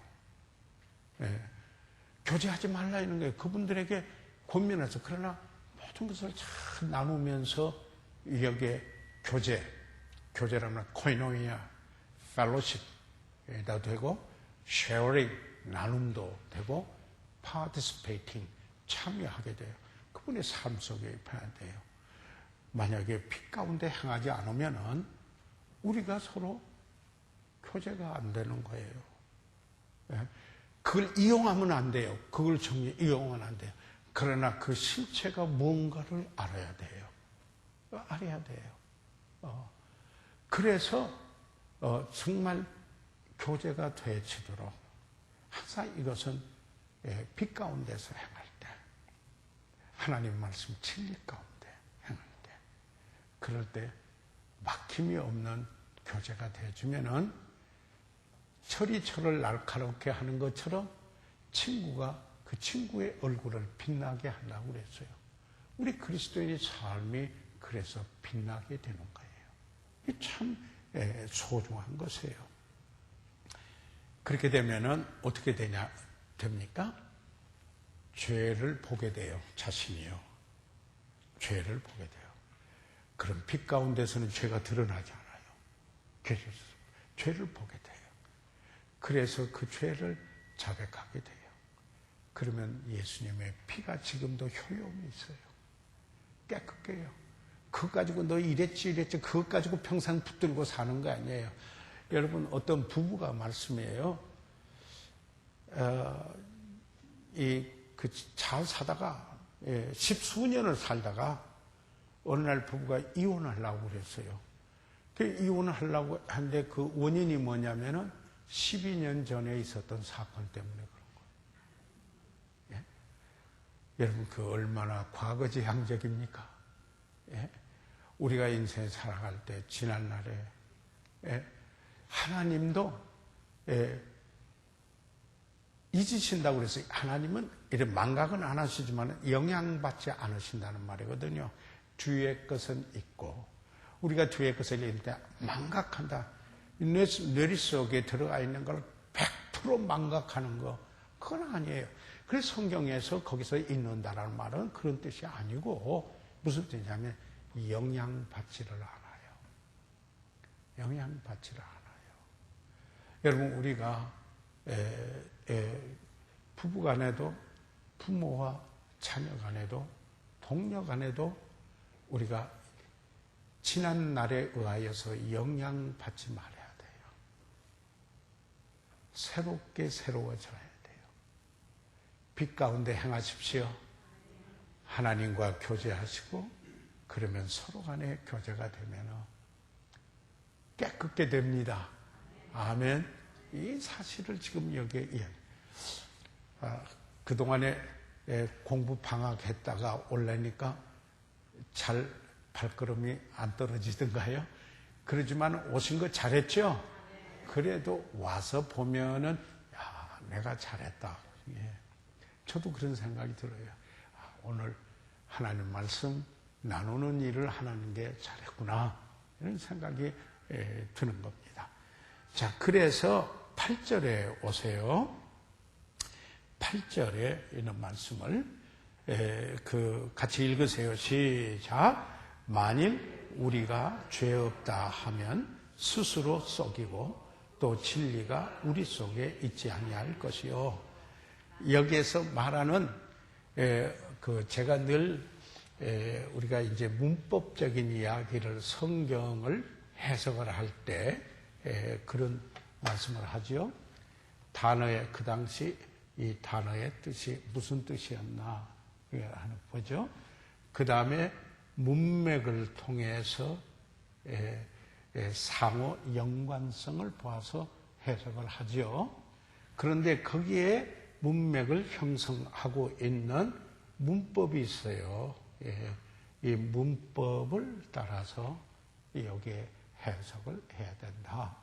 교제하지 말라 이런 거예요. 그분들에게 권면해서 그러나 모든 것을 잘 나누면서 여기에 교제라면 코이노니아, 펠로십도 되고 쉐어링, 나눔도 되고 파티스페이팅, 참여하게 돼요. 그분의 삶 속에 입혀야 돼요. 만약에 빛 가운데 행하지 않으면은 우리가 서로 교제가 안 되는 거예요. 그걸 이용하면 안 돼요. 그걸 이용하면 안 돼요. 그러나 그 실체가 뭔가를 알아야 돼요. 알아야 돼요. 그래서 정말 교제가 되어지도록 항상 이것은 빛 가운데서 행할 때 하나님 말씀 진리 가운데 행할 때 그럴 때 막힘이 없는 교제가 되어지면은 철이 철을 날카롭게 하는 것처럼 친구가 그 친구의 얼굴을 빛나게 하려고 그랬어요. 우리 그리스도인의 삶이 그래서 빛나게 되는 거예요. 이게 참 소중한 것이에요. 그렇게 되면은 어떻게 됩니까? 죄를 보게 돼요. 자신이요. 죄를 보게 돼요. 그럼 빛 가운데서는 죄가 드러나지 않아요. 죄를 보게 돼요. 그래서 그 죄를 자백하게 돼요. 그러면 예수님의 피가 지금도 효용이 있어요. 깨끗게 해요. 그것 가지고 너 이랬지 그것 가지고 평생 붙들고 사는 거 아니에요. 여러분, 어떤 부부가 말씀이에요. 잘 사다가, 십수년을 살다가, 어느 날 부부가 이혼하려고 그랬어요. 이혼을 하려고 하는데 그 원인이 뭐냐면은 12년 전에 있었던 사건 때문에 그런 거예요. 예? 여러분, 그 얼마나 과거지향적입니까? 예? 우리가 인생 살아갈 때, 지난날에, 예? 하나님도, 잊으신다고 그래서 하나님은 이런 망각은 안 하시지만 영향받지 않으신다는 말이거든요. 뒤에 것은 있고, 우리가 뒤에 것을 읽을 때 망각한다. 뇌리 속에 들어가 있는 걸 100% 망각하는 거, 그건 아니에요. 그래서 성경에서 거기서 읽는다라는 말은 그런 뜻이 아니고, 무슨 뜻이냐면 영향받지를 않아요. 영향받지를 않아요. 여러분, 우리가 부부 간에도, 부모와 자녀 간에도, 동료 간에도 우리가 지난 날에 의하여서 영향받지 말아야 돼요. 새롭게 새로워져야 돼요. 빛 가운데 행하십시오. 하나님과 교제하시고, 그러면 서로 간에 교제가 되면 깨끗게 됩니다. 아멘. 이 사실을 지금 여기에 그동안에 공부 방학했다가 올라니까 잘 발걸음이 안 떨어지던가요? 그러지만 오신 거 잘했죠? 그래도 와서 보면은, 야, 내가 잘했다. 예. 저도 그런 생각이 들어요. 오늘 하나님 말씀 나누는 일을 하는 게 잘했구나. 이런 생각이 드는 겁니다. 자, 그래서 8절에 오세요. 8절에 있는 말씀을 같이 읽으세요. 시작. 만일 우리가 죄 없다 하면 스스로 속이고 또 진리가 우리 속에 있지 아니할 것이요. 여기에서 말하는 제가 늘 우리가 이제 문법적인 이야기를 성경을 해석을 할 때 그런 말씀을 하죠. 단어의 그 당시 이 단어의 뜻이 무슨 뜻이었나 하는 거죠. 그 다음에 문맥을 통해서 상호 연관성을 보아서 해석을 하죠. 그런데 거기에 문맥을 형성하고 있는 문법이 있어요. 이 문법을 따라서 여기에 해석을 해야 된다.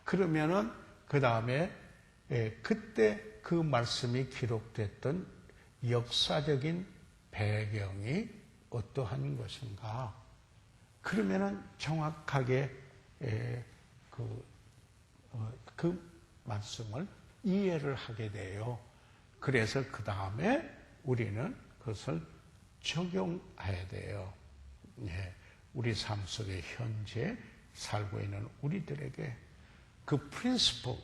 그러면은 그 다음에 그때 그 말씀이 기록됐던 역사적인 배경이 어떠한 것인가? 그러면은 정확하게 그 말씀을 이해를 하게 돼요. 그래서 그 다음에 우리는 그것을 적용해야 돼요. 우리 삶 속에 현재 살고 있는 우리들에게 그 프린시플,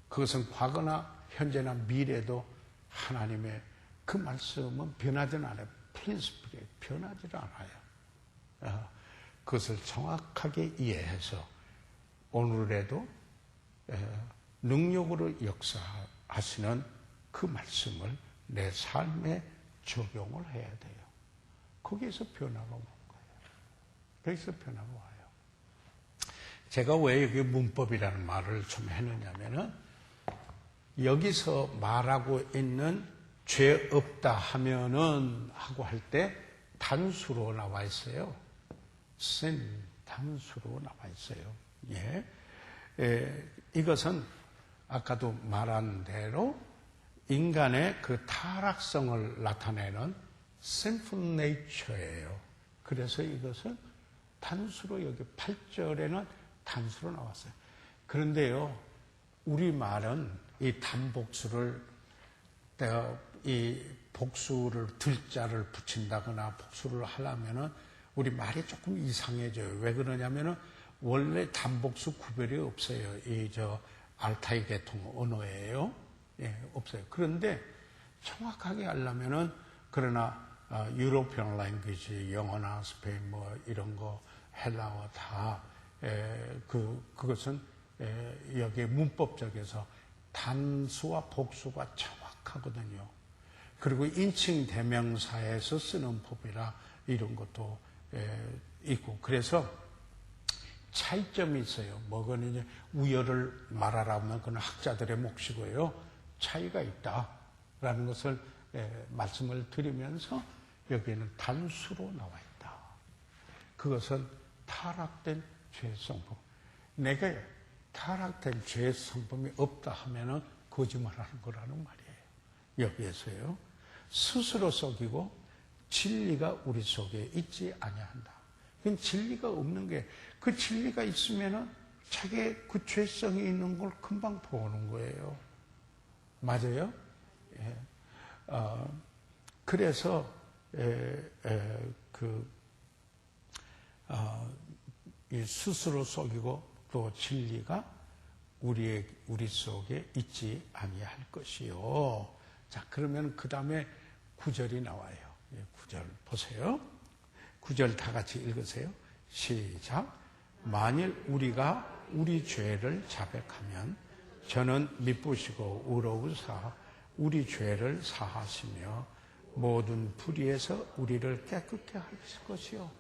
그것은 과거나 현재나 미래도 하나님의 그 말씀은 변하지 않아요. 프린시플이 변하지 않아요. 그것을 정확하게 이해해서 오늘에도 능력으로 역사하시는 그 말씀을 내 삶에 적용을 해야 돼요. 거기에서 변화가 오는 거예요. 거기서 변화가 와요. 제가 왜 여기 문법이라는 말을 좀 했느냐면은 여기서 말하고 있는 죄 없다 하면은 하고 할 때 단수로 나와 있어요. sin, 단수로 나와 있어요. 이것은 아까도 말한 대로 인간의 그 타락성을 나타내는 sinful nature예요. 그래서 이것을 단수로 여기 8절에는 단수로 나왔어요. 그런데요, 우리말은 이 단복수를 내가 이 복수를 들자를 붙인다거나 복수를 하려면은 우리 말이 조금 이상해져요. 왜 그러냐면은 원래 단복수 구별이 없어요. 알타이 계통 언어예요. 없어요. 그런데 정확하게 하려면은 그러나 유로피언 랭귀지, 영어나 스페인 뭐 이런 거, 헬라어 다 그것은 여기에 문법적에서 단수와 복수가 정확하거든요. 그리고 인칭 대명사에서 쓰는 법이라 이런 것도 있고, 그래서 차이점이 있어요. 뭐건 이제 우열을 말하라면 그건 학자들의 몫이고요. 차이가 있다라는 것을 말씀을 드리면서 여기에는 단수로 나와 있다. 그것은 타락된 죄의 성품. 내가 타락된 죄의 성품이 없다 하면은 거짓말하는 거라는 말이에요. 여기에서요. 스스로 속이고 진리가 우리 속에 있지 아니한다. 그 진리가 없는 게, 그 진리가 있으면은 자기의 그 죄성이 있는 걸 금방 보는 거예요. 맞아요? 예. 그래서 이 스스로 속이고 또 진리가 우리 속에 있지 아니할 것이요. 자, 그러면 그 다음에 9절이 나와요. 9절 보세요. 9절 다 같이 읽으세요. 시작. 만일 우리가 우리 죄를 자백하면 저는 미쁘시고 의로우사 우리 죄를 사하시며 모든 불의에서 우리를 깨끗게 하실 것이요.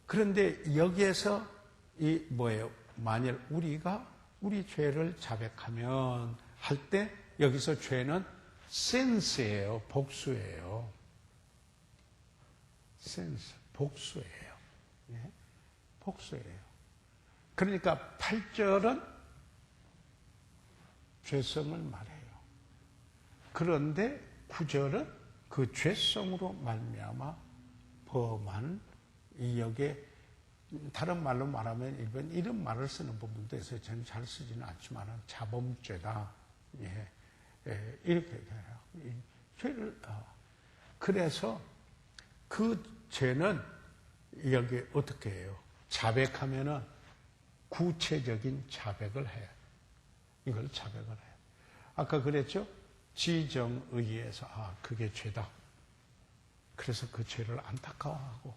그런데 여기에서 이 뭐예요? 만일 우리가 우리 죄를 자백하면 할 때 여기서 죄는 센스예요, 복수예요. 센스, 복수예요. 예? 복수예요. 그러니까 8절은 죄성을 말해요. 그런데 9절은 그 죄성으로 말미암아 범한 이 여기에 다른 말로 말하면 일본 이런 말을 쓰는 부분도 있어요. 저는 잘 쓰지는 않지만 자범죄다. 예, 이렇게 돼요. 이 죄를 그래서 그 죄는 여기 어떻게 해요? 자백하면은 구체적인 자백을 해요. 이걸 자백을 해요. 아까 그랬죠? 지정의에서 그게 죄다. 그래서 그 죄를 안타까워하고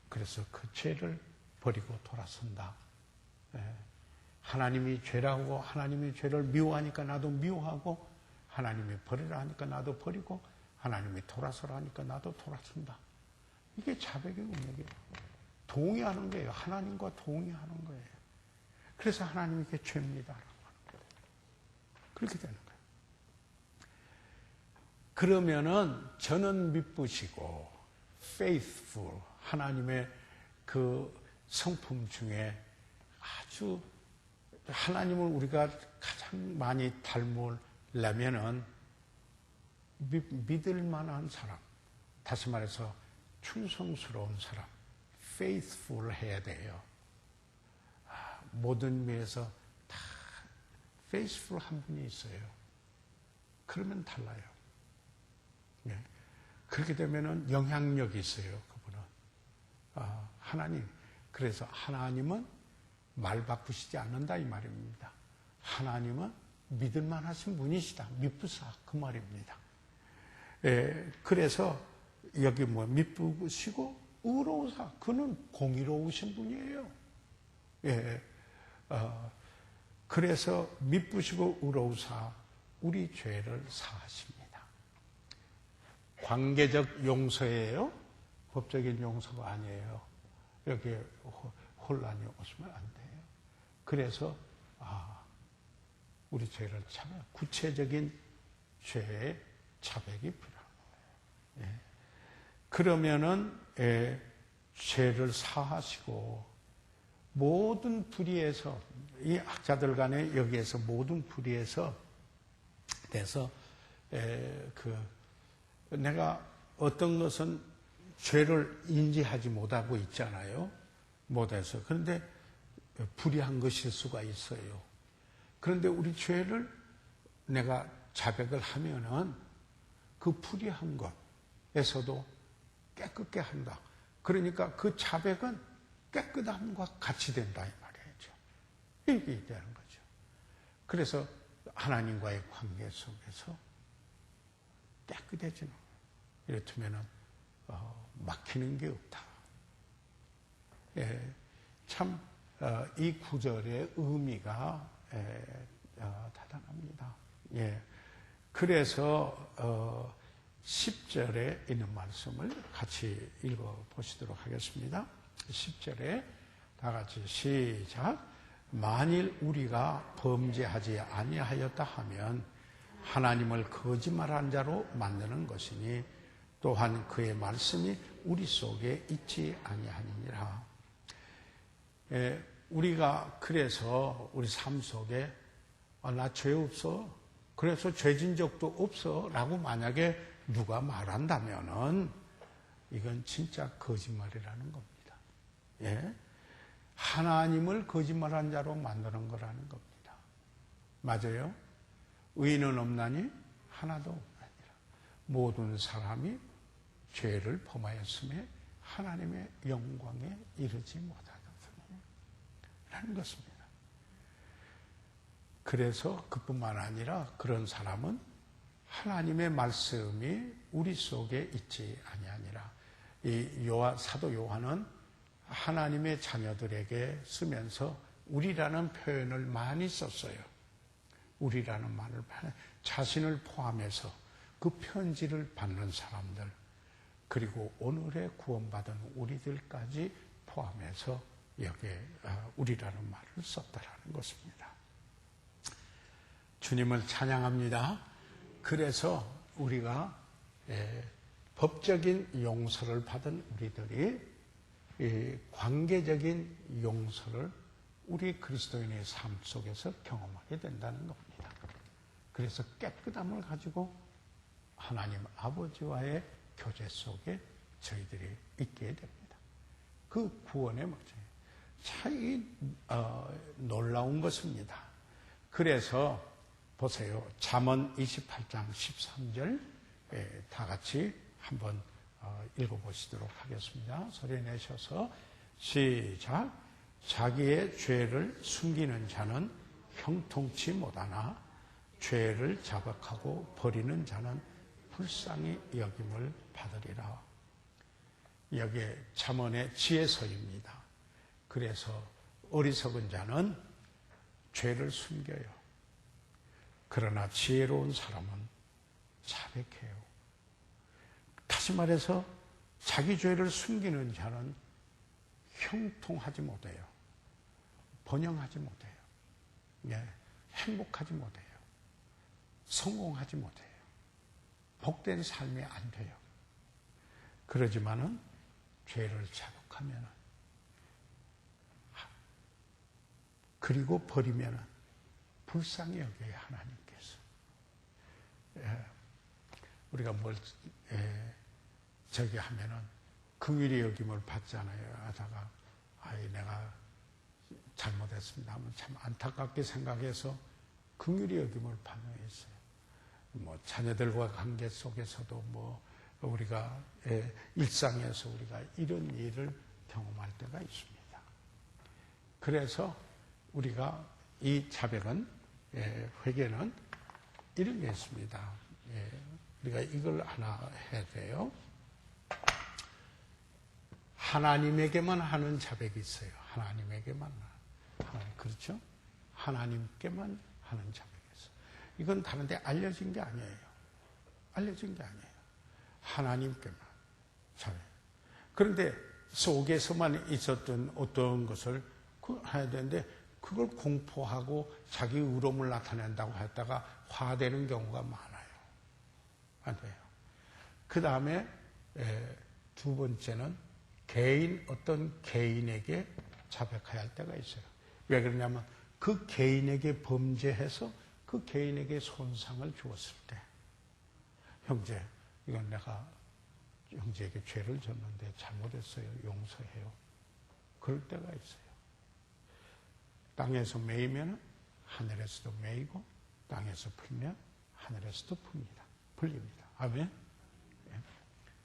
그래서 그 죄를 버리고 돌아선다. 하나님이 죄라고 하나님이 죄를 미워하니까 나도 미워하고 하나님이 버리라 하니까 나도 버리고 하나님이 돌아서라 하니까 나도 돌아선다. 이게 자백의 능력이에요. 동의하는 거예요. 하나님과 동의하는 거예요. 그래서 하나님이 이게 죄입니다라고 하는 거예요. 그렇게 되는 거예요. 그러면은 저는 미쁘시고 faithful 하나님의 그 성품 중에 아주 하나님을 우리가 가장 많이 닮으려면은 믿을 만한 사람, 다시 말해서 충성스러운 사람, faithful 해야 돼요. 모든 면에서 다 faithful 한 분이 있어요. 그러면 달라요. 네. 그렇게 되면은 영향력이 있어요. 그분은 하나님. 그래서 하나님은 말 바꾸시지 않는다 이 말입니다. 하나님은 믿을만 하신 분이시다. 미쁘사 그 말입니다. 그래서 여기 미쁘시고 의로우사 그는 공의로우신 분이에요. 그래서 미쁘시고 의로우사 우리 죄를 사하십니다. 관계적 용서예요. 법적인 용서가 아니에요. 여기에 혼란이 오시면 안 돼요. 그래서 우리 죄를 자백, 구체적인 죄의 자백이 필요한 거예요. 그러면은 죄를 사하시고 모든 불의에서 이 학자들 간에 여기에서 모든 불의에서 돼서 내가 어떤 것은 죄를 인지하지 못하고 있잖아요. 못해서. 그런데 불의한 것일 수가 있어요. 그런데 우리 죄를 내가 자백을 하면은 그 불의한 것에서도 깨끗게 한다. 그러니까 그 자백은 깨끗함과 같이 된다 이 말이죠. 이게 있다는 거죠. 그래서 하나님과의 관계 속에서 깨끗해지는 거예요. 이렇다면 막히는 게 없다. 예, 참 이 구절의 의미가 대단합니다. 예, 그래서 10절에 있는 말씀을 같이 읽어보시도록 하겠습니다. 10절에 다 같이 시작. 만일 우리가 범죄하지 아니하였다 하면 하나님을 거짓말한 자로 만드는 것이니 또한 그의 말씀이 우리 속에 있지 아니하니라. 우리가 그래서 우리 삶 속에 나 죄 없어, 그래서 죄진 적도 없어 라고 만약에 누가 말한다면은 이건 진짜 거짓말이라는 겁니다. 예? 하나님을 거짓말한 자로 만드는 거라는 겁니다. 맞아요? 의인은 없나니 하나도 없나니라. 모든 사람이 죄를 범하였음에 하나님의 영광에 이르지 못하더니 라는 것입니다. 그래서 그뿐만 아니라 그런 사람은 하나님의 말씀이 우리 속에 있지 아니하니라. 이 사도 요한은 하나님의 자녀들에게 쓰면서 우리라는 표현을 많이 썼어요. 우리라는 말을 자신을 포함해서 그 편지를 받는 사람들, 그리고 오늘의 구원받은 우리들까지 포함해서 여기에 우리라는 말을 썼다라는 것입니다. 주님을 찬양합니다. 그래서 우리가 법적인 용서를 받은 우리들이 관계적인 용서를 우리 그리스도인의 삶 속에서 경험하게 된다는 겁니다. 그래서 깨끗함을 가지고 하나님 아버지와의 교제 속에 저희들이 있게 됩니다. 그 구원의 목적이에요. 참 놀라운 것입니다. 그래서 보세요. 잠언 28장 13절 다 같이 한번 읽어보시도록 하겠습니다. 소리 내셔서 시작. 자기의 죄를 숨기는 자는 형통치 못하나 죄를 자백하고 버리는 자는 불쌍히 여김을 받으리라. 여기에 잠언의 지혜서입니다. 그래서 어리석은 자는 죄를 숨겨요. 그러나 지혜로운 사람은 자백해요. 다시 말해서 자기 죄를 숨기는 자는 형통하지 못해요. 번영하지 못해요. 예, 행복하지 못해요. 성공하지 못해요. 복된 삶이 안 돼요. 그러지만은 죄를 자백하면은 그리고 버리면은 불쌍히 여겨요, 하나님께서. 예, 우리가 뭘 저기 하면은 긍휼히 여김을 받잖아요. 하다가 내가 잘못했습니다 하면 참 안타깝게 생각해서 긍휼히 여김을 받는 게 있어요. 뭐 자녀들과 관계 속에서도 우리가 일상에서 우리가 이런 일을 경험할 때가 있습니다. 그래서 우리가 이 자백은 회개는 이런 게 있습니다. 우리가 이걸 하나 해야 돼요. 하나님에게만 하는 자백이 있어요. 하나님에게만 그렇죠? 하나님께만 하는 자백이 있어요. 이건 다른데 알려진 게 아니에요. 알려진 게 아니에요. 하나님께만 자백. 그런데 속에서만 있었던 어떤 것을 해야 되는데 그걸 공포하고 자기 의로움을 나타낸다고 했다가 화되는 경우가 많아요. 안 돼요. 그 다음에 두 번째는 어떤 개인에게 자백해야 할 때가 있어요. 왜 그러냐면 그 개인에게 범죄해서 그 개인에게 손상을 주었을 때, 형제, 이건 내가 형제에게 죄를 졌는데 잘못했어요. 용서해요. 그럴 때가 있어요. 땅에서 매이면 하늘에서도 매이고 땅에서 풀면 하늘에서도 풀립니다. 아멘.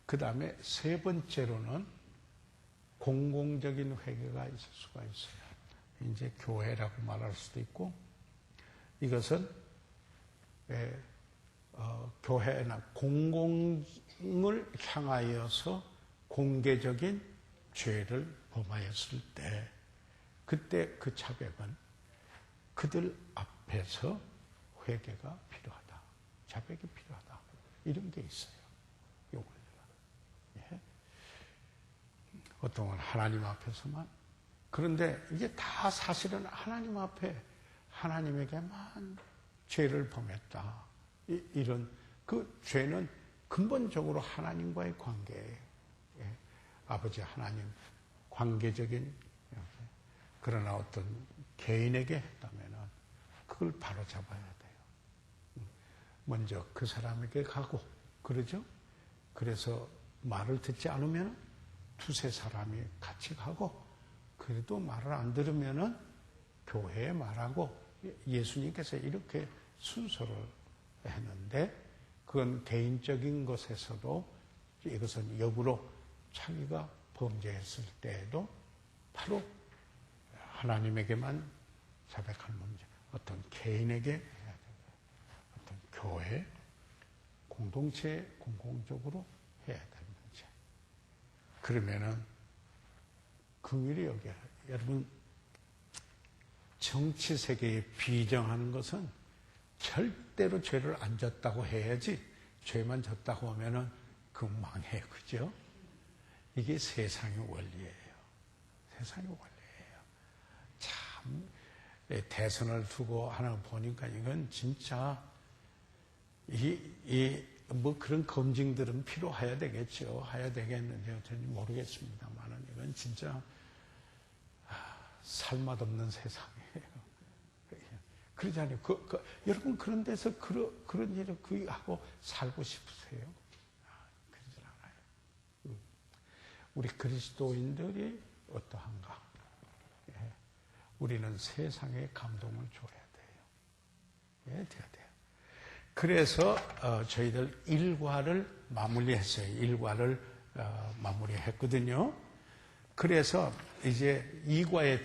그 다음에 세 번째로는 공공적인 회개가 있을 수가 있어요. 이제 교회라고 말할 수도 있고, 이것은 교회나 공공을 향하여서 공개적인 죄를 범하였을 때 그때 그 자백은 그들 앞에서 회개가 필요하다. 자백이 필요하다. 이런 게 있어요. 이 원리가. 예. 보통은 하나님 앞에서만. 그런데 이게 다 사실은 하나님 앞에 하나님에게만 죄를 범했다. 이런 그 죄는 근본적으로 하나님과의 관계예요. 예. 아버지 하나님 관계적인. 그러나 어떤 개인에게 했다면은 그걸 바로 잡아야 돼요. 먼저 그 사람에게 가고, 그러죠? 그래서 말을 듣지 않으면 두세 사람이 같이 가고, 그래도 말을 안 들으면은 교회에 말하고, 예수님께서 이렇게 순서를 했는데, 그건 개인적인 것에서도 이것은 역으로 자기가 범죄했을 때에도 바로 하나님에게만 자백할 문제, 어떤 개인에게 해야 되고, 어떤 교회, 공동체, 공공적으로 해야 될 문제. 그러면은 긍휼히 여겨요. 여러분, 정치 세계에 비정하는 것은 절대로 죄를 안 졌다고 해야지, 죄만 졌다고 하면은 그 망해요. 그죠? 이게 세상의 원리예요. 세상의 원리. 참, 대선을 두고 하나 보니까 이건 진짜, 뭐 그런 검증들은 필요해야 되겠죠. 해야 되겠는지 어쩐지 모르겠습니다만은 이건 진짜, 살맛없는 세상이에요. 그러잖아요. 여러분 그런 데서 그런 일을 하고 살고 싶으세요? 그러진 않아요. 우리 그리스도인들이 어떠한가? 우리는 세상에 감동을 줘야 돼요. 예, 돼야 돼요. 그래서 저희들 일과를 마무리했어요. 일과를 마무리했거든요. 그래서 이제 2과에